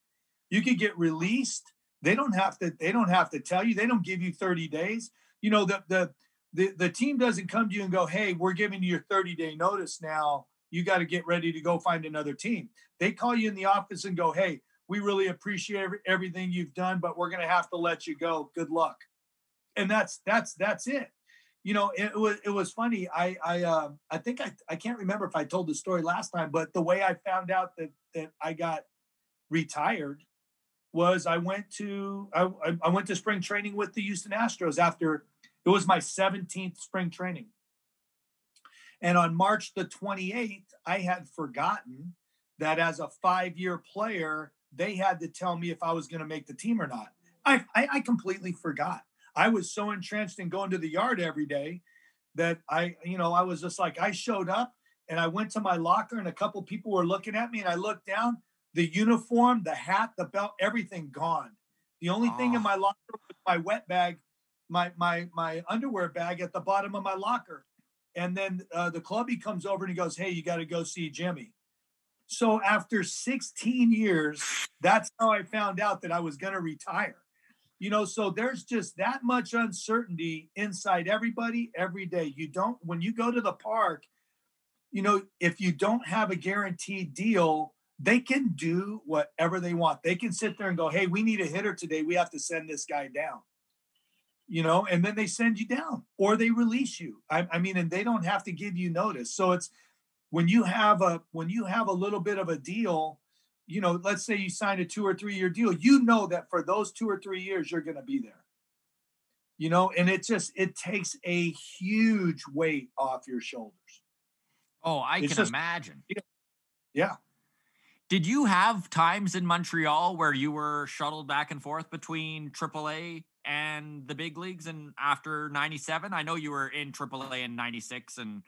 Speaker 2: you could get released. They don't have to tell you. They don't give you 30 days. The team doesn't come to you and go, hey, we're giving you your 30-day notice now. You got to get ready to go find another team. They call you in the office and go, hey, we really appreciate everything you've done, but we're going to have to let you go. Good luck. And that's it. It was funny. I think I can't remember if I told the story last time, but the way I found out that I got retired was I went to spring training with the Houston Astros after it was my 17th spring training. And on March the 28th, I had forgotten that as a 5-year player, they had to tell me if I was going to make the team or not. I completely forgot. I was so entrenched in going to the yard every day that I was just like, I showed up and I went to my locker and a couple people were looking at me and I looked down, the uniform, the hat, the belt, everything gone. The only thing in my locker was my wet bag, my underwear bag at the bottom of my locker. And then the clubby comes over and he goes, hey, you got to go see Jimmy. So after 16 years, that's how I found out that I was going to retire. So there's just that much uncertainty inside everybody every day. When you go to the park, if you don't have a guaranteed deal, they can do whatever they want. They can sit there and go, hey, we need a hitter today. We have to send this guy down. And then they send you down or they release you. I mean, and they don't have to give you notice. So it's when you have a little bit of a deal, let's say you sign a 2 or 3 year deal, that for those 2 or 3 years, you're going to be there, and it takes a huge weight off your shoulders.
Speaker 1: Oh, I can imagine.
Speaker 2: Yeah.
Speaker 1: Did you have times in Montreal where you were shuttled back and forth between AAA and the big leagues and after 97? I know you were in AAA in 96 and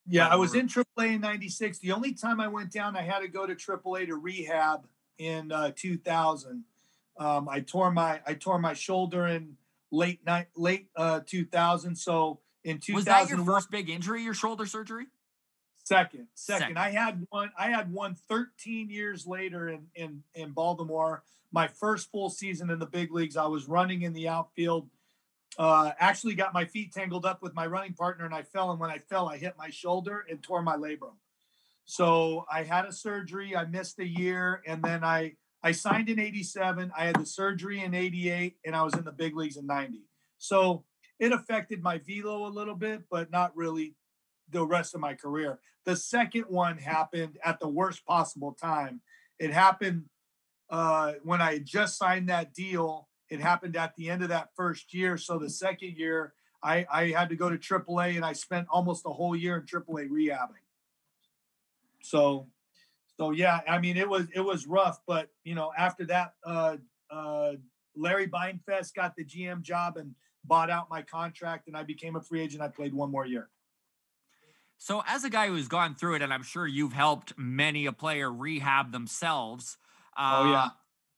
Speaker 2: yeah, I was in AAA in 96. The only time I went down, I had to go to AAA to rehab in 2000. I tore my shoulder in late 2000. So in 2000,
Speaker 1: was that your first big injury, your shoulder surgery?
Speaker 2: Second. I had one 13 years later in Baltimore. My first full season in the big leagues. I was running in the outfield. Actually got my feet tangled up with my running partner and I fell. And when I fell, I hit my shoulder and tore my labrum. So I had a surgery. I missed a year. And then I signed in 87. I had the surgery in 88 and I was in the big leagues in 90. So it affected my velo a little bit, but not really the rest of my career. The second one happened at the worst possible time. It happened when I had just signed that deal. It happened at the end of that first year. So the second year, I had to go to AAA, and I spent almost a whole year in AAA rehabbing. So yeah, I mean, it was rough. But after that, Larry Beinfest got the GM job and bought out my contract, and I became a free agent. I played one more year.
Speaker 1: So as a guy who's gone through it, and I'm sure you've helped many a player rehab themselves.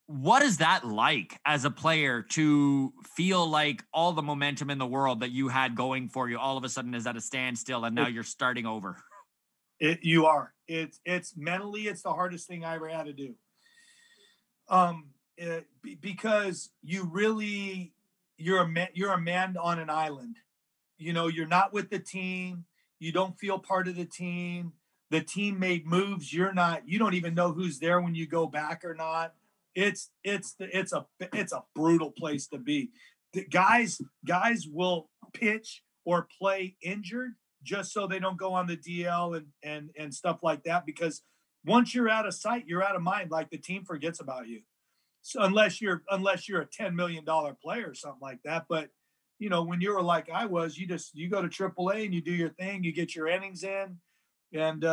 Speaker 1: What is that like as a player to feel like all the momentum in the world that you had going for you all of a sudden is at a standstill and now you're starting over?
Speaker 2: You are. It's mentally, it's the hardest thing I ever had to do. Because you're a man on an island. You're not with the team. You don't feel part of the team. The team made moves. You don't even know who's there when you go back or not. It's a brutal place to be. The guys will pitch or play injured just so they don't go on the DL and stuff like that, because once you're out of sight, you're out of mind. Like, the team forgets about you. So unless you're a $10 million player or something like that. But when you were like I was, you go to AAA and you do your thing, you get your innings in, and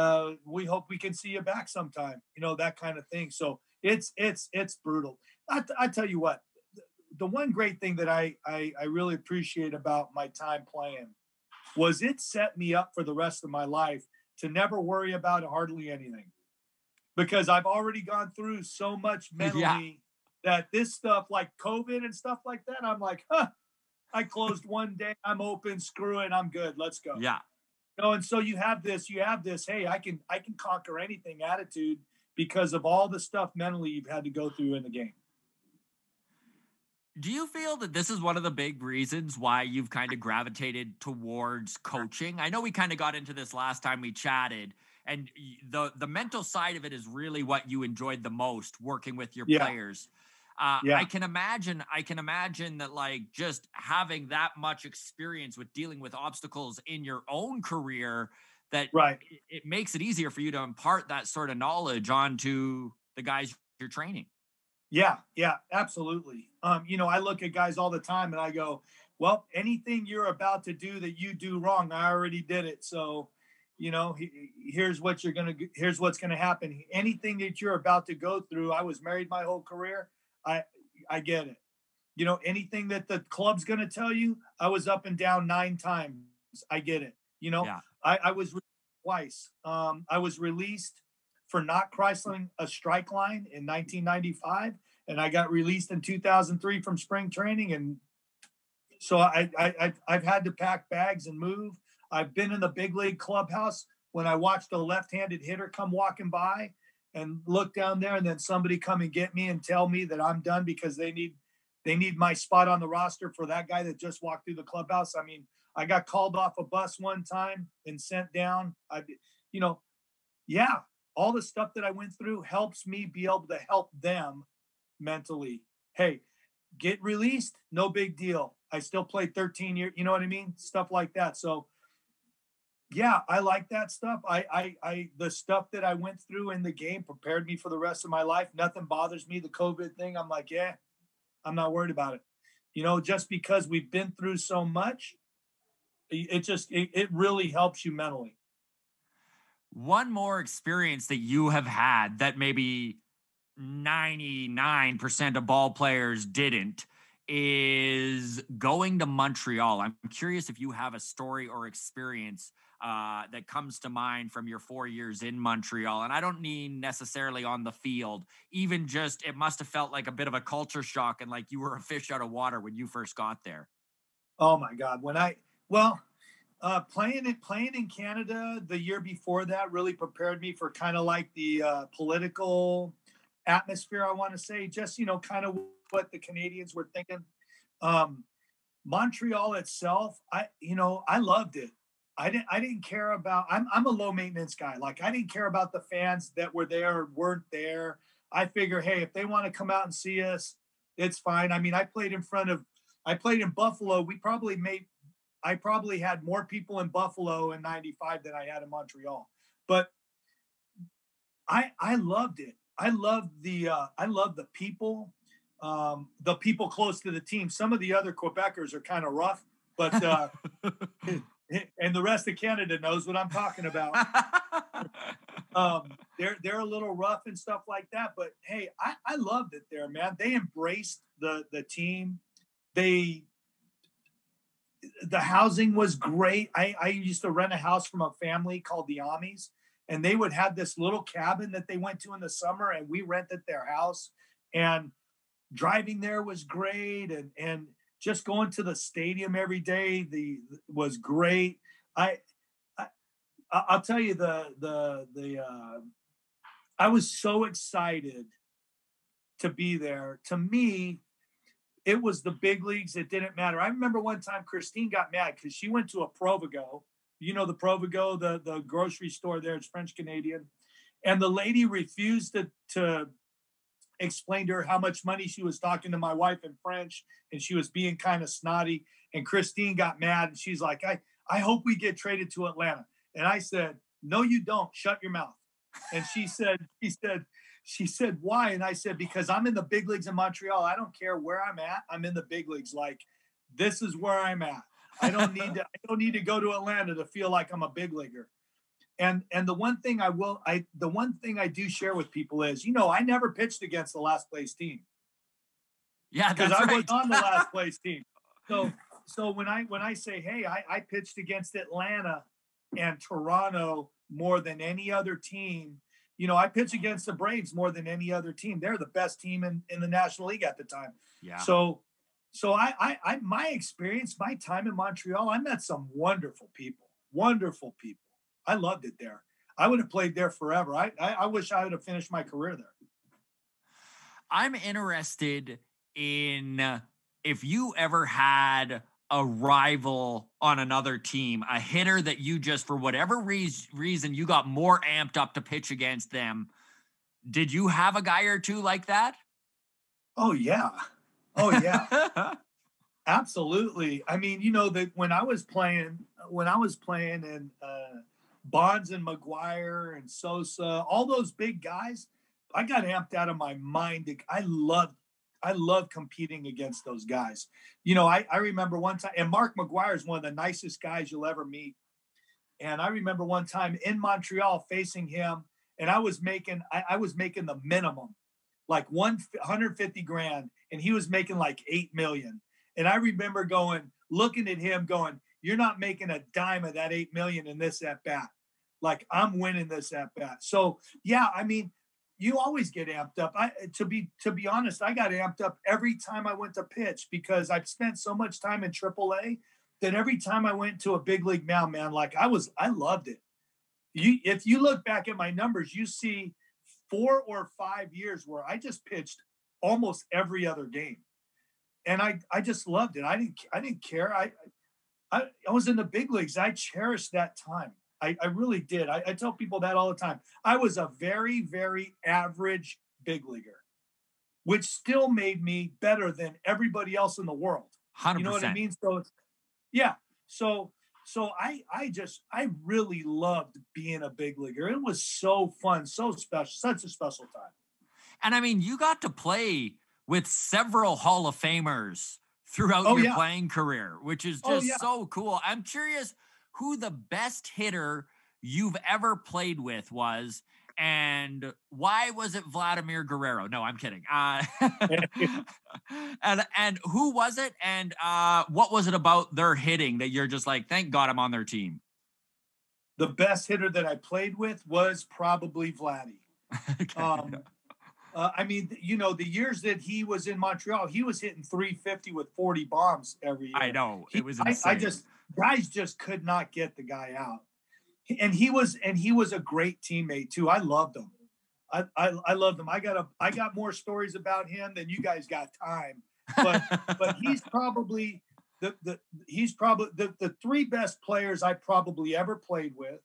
Speaker 2: we hope we can see you back sometime, that kind of thing. So it's brutal. I tell you what, the one great thing that I really appreciate about my time playing was it set me up for the rest of my life to never worry about hardly anything. because I've already gone through so much
Speaker 1: Yeah.
Speaker 2: mentally that this stuff like COVID and stuff like that, I'm like, huh, I closed one day, I'm open, screw it, I'm good, let's go.
Speaker 1: Yeah.
Speaker 2: And so you have this, hey, I can conquer anything attitude because of all the stuff mentally you've had to go through in the game.
Speaker 1: Do you feel that this is one of the big reasons why you've kind of gravitated towards coaching? I know we kind of got into this last time we chatted, and the mental side of it is really what you enjoyed the most, working with your
Speaker 2: Yeah,
Speaker 1: players.
Speaker 2: yeah,
Speaker 1: I can imagine that, like, just having that much experience with dealing with obstacles in your own career, that
Speaker 2: right.
Speaker 1: it makes it easier for you to impart that sort of knowledge onto the guys you're training.
Speaker 2: Yeah, yeah, absolutely. I look at guys all the time and I go, well, anything you're about to do that you do wrong, I already did it. So, here's what's gonna happen. Anything that you're about to go through, I was married my whole career. I I get it. Anything that the club's gonna tell you, I was up and down 9 times. I get it.
Speaker 1: Yeah.
Speaker 2: I was twice. I was released for not crossing a strike line in 1995, and I got released in 2003 from spring training. And so I've had to pack bags and move. I've been in the big league clubhouse when I watched a left-handed hitter come walking by and look down there, and then somebody come and get me and tell me that I'm done because they need my spot on the roster for that guy that just walked through the clubhouse. I mean, I got called off a bus one time and sent down. You know, yeah, all the stuff that I went through helps me be able to help them mentally. Hey, get released, no big deal. I still played 13 years, you know what I mean? Stuff like that. So yeah, I like that stuff. The stuff that I went through in the game prepared me for the rest of my life. Nothing bothers me. The COVID thing, I'm like, yeah, I'm not worried about it. Just because we've been through so much, it really helps you mentally.
Speaker 1: One more experience that you have had that maybe 99% of ball players didn't is going to Montreal. I'm curious if you have a story or experience that comes to mind from your 4 years in Montreal. And I don't mean necessarily on the field, even just it must have felt like a bit of a culture shock and like you were a fish out of water when you first got there.
Speaker 2: Oh my God. Well, playing in Canada the year before that really prepared me for kind of like the political atmosphere. I want to say just kind of what the Canadians were thinking. Um, Montreal itself, I loved it. I didn't care about. I'm a low maintenance guy. Like I didn't care about the fans that were there or weren't there. I figure, hey, if they want to come out and see us, it's fine. I mean, I played in Buffalo. I probably had more people in Buffalo in '95 than I had in Montreal. But I loved it. I love the people close to the team. Some of the other Quebecers are kind of rough, but and the rest of Canada knows what I'm talking about. They're a little rough and stuff like that, but hey, I loved it there, man. They embraced the team. They the housing was great. I used to rent a house from a family called the Amis, and they would have this little cabin that they went to in the summer, and we rented their house. And driving there was great, and just going to the stadium every day was great. I, I I'll tell you I was so excited to be there. To me, it was the big leagues. It didn't matter. I remember one time Christine got mad because she went to a Provigo. The Provigo, the grocery store there. It's French Canadian, and the lady refused to explain to her how much money she was talking to my wife in French, and she was being kind of snotty. And Christine got mad, and she's like, I hope we get traded to Atlanta. And I said, no, you don't. Shut your mouth. And she said, why? And I said, because I'm in the big leagues in Montreal. I don't care where I'm at. I'm in the big leagues. Like, this is where I'm at. I don't need to go to Atlanta to feel like I'm a big leaguer. And the one thing I do share with people is, I never pitched against the last place team.
Speaker 1: Yeah,
Speaker 2: because
Speaker 1: that's
Speaker 2: I
Speaker 1: right.
Speaker 2: was on the last place team. So when I say, hey, I pitched against Atlanta and Toronto more than any other team, I pitched against the Braves more than any other team. They're the best team in the National League at the time.
Speaker 1: Yeah.
Speaker 2: So my experience, my time in Montreal, I met some wonderful people. Wonderful people. I loved it there. I would have played there forever. I wish I would have finished my career there.
Speaker 1: I'm interested in if you ever had a rival on another team, a hitter that you just, for whatever reason, you got more amped up to pitch against them. Did you have a guy or two like that?
Speaker 2: Oh, yeah. Oh, yeah. Absolutely. I mean, that when I was playing in Bonds and McGuire and Sosa, all those big guys, I got amped out of my mind. I love competing against those guys. I remember one time, and Mark McGuire is one of the nicest guys you'll ever meet. And I remember one time in Montreal facing him, and I was making the minimum, like 150 grand, and he was making like 8 million. And I remember looking at him going, you're not making a dime of that 8 million in this at bat. Like, I'm winning this at bat. So yeah, I mean, you always get amped up. To be honest, I got amped up every time I went to pitch because I've spent so much time in AAA that every time I went to a big league mound, man, like I loved it. If you look back at my numbers, you see 4 or 5 years where I just pitched almost every other game. And I just loved it. I didn't care. I was in the big leagues. I cherished that time. I really did. I tell people that all the time. I was a very, very average big leaguer, which still made me better than everybody else in the world.
Speaker 1: 100%.
Speaker 2: You know what I mean? So, yeah. So I really loved being a big leaguer. It was so fun, so special, such a special time.
Speaker 1: And I mean, you got to play with several Hall of Famers throughout your playing career, which is just so cool. I'm curious who the best hitter you've ever played with was, and why was it Vladi Guerrero? No, I'm kidding. And who was it? And what was it about their hitting that you're just like, thank God I'm on their team?
Speaker 2: The best hitter that I played with was probably Vladi. Okay. I mean, the years that he was in Montreal, he was hitting 350 with 40 bombs every year.
Speaker 1: I know. It was insane.
Speaker 2: Guys just could not get the guy out. And he was a great teammate too. I loved him. I loved him. I got more stories about him than you guys got time. But he's probably the 3 best players I probably ever played with.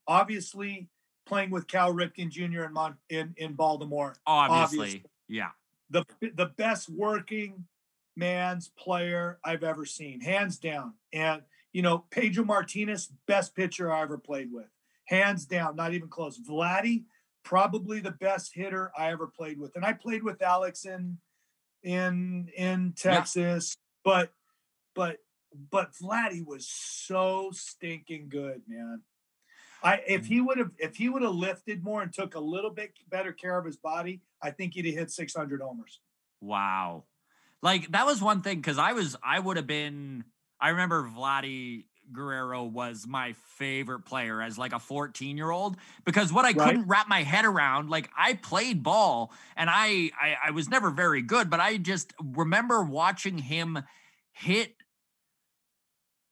Speaker 2: Obviously, playing with Cal Ripken Jr. in Baltimore.
Speaker 1: Obviously. Yeah.
Speaker 2: The best working man's player I've ever seen, hands down. And, Pedro Martinez, best pitcher I ever played with. Hands down, not even close. Vladi, probably the best hitter I ever played with. And I played with Alex in Texas, but Vladi was so stinking good, man. If he would have lifted more and took a little bit better care of his body, I think he'd have hit 600 homers.
Speaker 1: Wow. Like, that was one thing, because I remember Vladi Guerrero was my favorite player as like a 14-year-old, because what I couldn't wrap my head around, like, I played ball and I was never very good, but I just remember watching him hit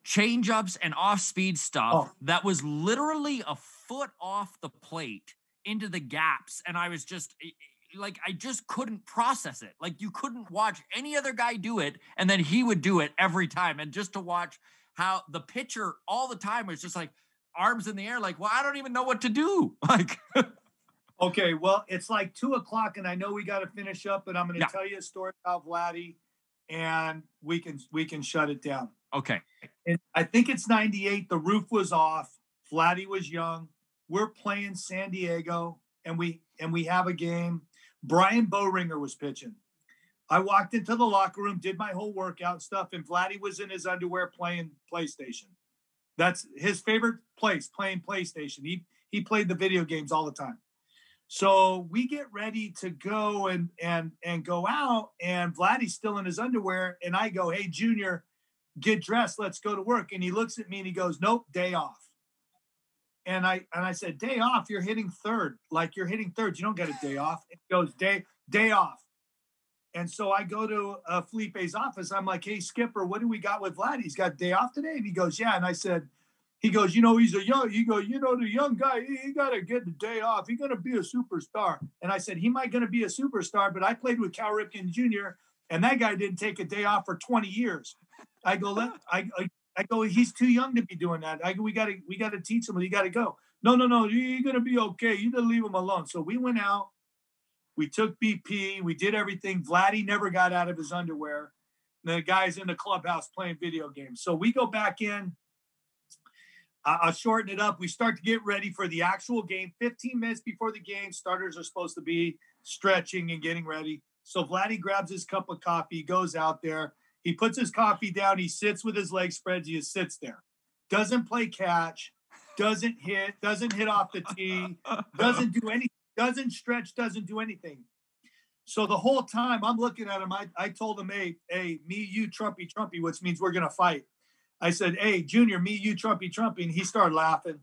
Speaker 1: change-ups and off-speed stuff that was literally a foot off the plate into the gaps, and I was just like, I just couldn't process it. Like, you couldn't watch any other guy do it, and then he would do it every time. And just to watch how the pitcher all the time was just like arms in the air, like, well, I don't even know what to do. Like,
Speaker 2: okay, well, it's like 2:00, and I know we got to finish up, but I'm going to tell you a story about Vladi, and we can shut it down.
Speaker 1: Okay.
Speaker 2: And I think it's 98. The roof was off. Vladi was young. We're playing San Diego, and we have a game. Brian Bowringer was pitching. I walked into the locker room, did my whole workout stuff, and Vladi was in his underwear playing PlayStation. That's his favorite place, playing PlayStation. He played the video games all the time. So we get ready to go and go out, and Vladi's still in his underwear, and I go, "Hey, Junior, get dressed. Let's go to work." And he looks at me and he goes, "Nope, day off." I said, day off, you're hitting third. Like, you're hitting third. You don't get a day off. It goes, day off. And so I go to Felipe's office. I'm like, hey, Skipper, what do we got with Vlad? He's got day off today? And he goes, yeah. And I said, he goes, he's a young, the young guy, he got to get the day off. He's going to be a superstar. And I said, he might going to be a superstar, but I played with Cal Ripken Jr., and that guy didn't take a day off for 20 years. I go, I go, he's too young to be doing that. I go, we got to teach him. You got to go. No, you're going to be okay. You got to leave him alone. So we went out. We took BP. We did everything. Vladi never got out of his underwear. The guy's in the clubhouse playing video games. So we go back in. I'll shorten it up. We start to get ready for the actual game. 15 minutes before the game, starters are supposed to be stretching and getting ready. So Vladi grabs his cup of coffee, goes out there. He puts his coffee down. He sits with his legs spread. He just sits there. Doesn't play catch. Doesn't hit off the tee. Doesn't do anything. Doesn't stretch. Doesn't do anything. So the whole time I'm looking at him, I told him, hey, me, you, Trumpy, which means we're going to fight. I said, hey, Junior, me, you, Trumpy. And he started laughing.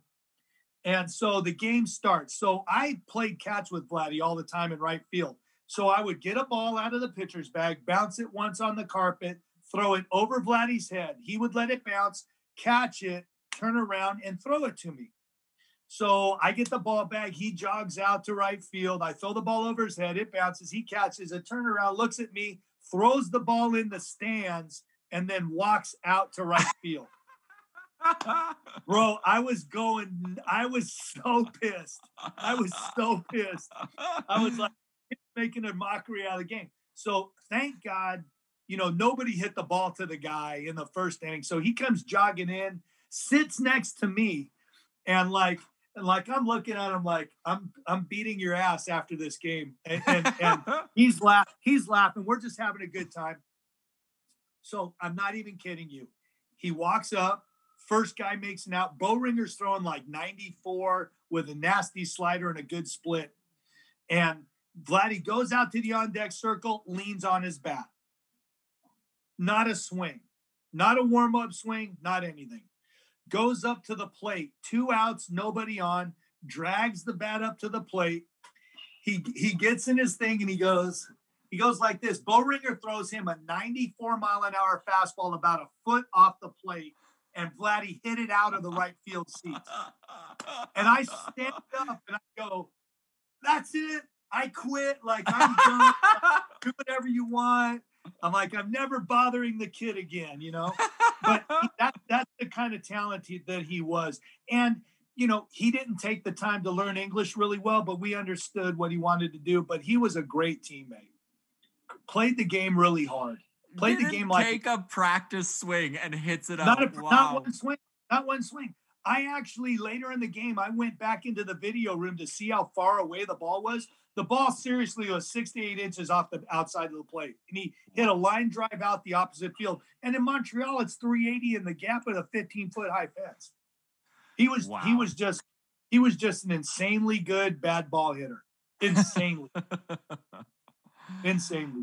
Speaker 2: And so the game starts. So I played catch with Vladi all the time in right field. So I would get a ball out of the pitcher's bag, bounce it once on the carpet, throw it over Vladi's head. He would let it bounce, catch it, turn around, and throw it to me. So I get the ball back. He jogs out to right field. I throw the ball over his head. It bounces. He catches it, turns around, looks at me, throws the ball in the stands, and then walks out to right field. Bro, I was so pissed. I was like making a mockery out of the game. So thank God, nobody hit the ball to the guy in the first inning. So he comes jogging in, sits next to me, and like I'm looking at him like I'm beating your ass after this game. And he's laughing. We're just having a good time. So I'm not even kidding you. He walks up, first guy makes an out. Bowringer's throwing like 94 with a nasty slider and a good split. And Vladi goes out to the on-deck circle, leans on his bat. Not a swing. Not a warm-up swing, not anything. Goes up to the plate, 2 outs, nobody on, drags the bat up to the plate. He gets in his thing and he goes like this. Bowringer throws him a 94-mile-an-hour fastball about a foot off the plate, and Vladi hit it out of the right field seats. And I stand up and I go, that's it. I quit. Like, I'm done. Do whatever you want. I'm like, I'm never bothering the kid again, But that's the kind of talent that he was. And, he didn't take the time to learn English really well, but we understood what he wanted to do. But he was a great teammate. Played the game really hard. Played the game like
Speaker 1: take a practice swing and hits it
Speaker 2: not
Speaker 1: up.
Speaker 2: Not one swing. I actually later in the game I went back into the video room to see how far away the ball was. The ball seriously was 6 to 8 inches off the outside of the plate, and he hit a line drive out the opposite field. And in Montreal, it's 380 in the gap of a 15-foot high fence. He was just an insanely good bad ball hitter. Insanely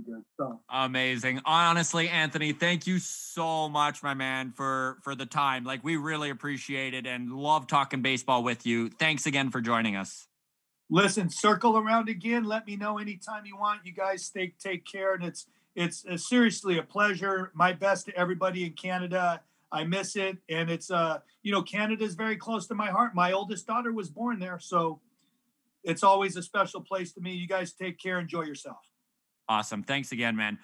Speaker 2: good. So
Speaker 1: amazing. Honestly, Anthony, thank you so much, my man, for the time. Like, we really appreciate it and love talking baseball with you. Thanks again for joining us.
Speaker 2: Listen, circle around again. Let me know anytime you want. You guys take care, and it's seriously a pleasure. My best to everybody in Canada. I miss it, and it's Canada's very close to my heart. My oldest daughter was born there, so it's always a special place to me. You guys take care. Enjoy yourself.
Speaker 1: Awesome. Thanks again, man.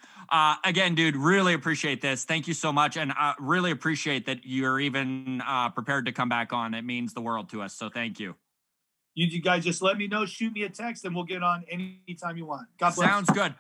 Speaker 1: Again, dude, really appreciate this. Thank you so much. And really appreciate that you're even prepared to come back on. It means the world to us. So thank you.
Speaker 2: You guys just let me know, shoot me a text, and we'll get on anytime you want. God bless.
Speaker 1: Sounds good.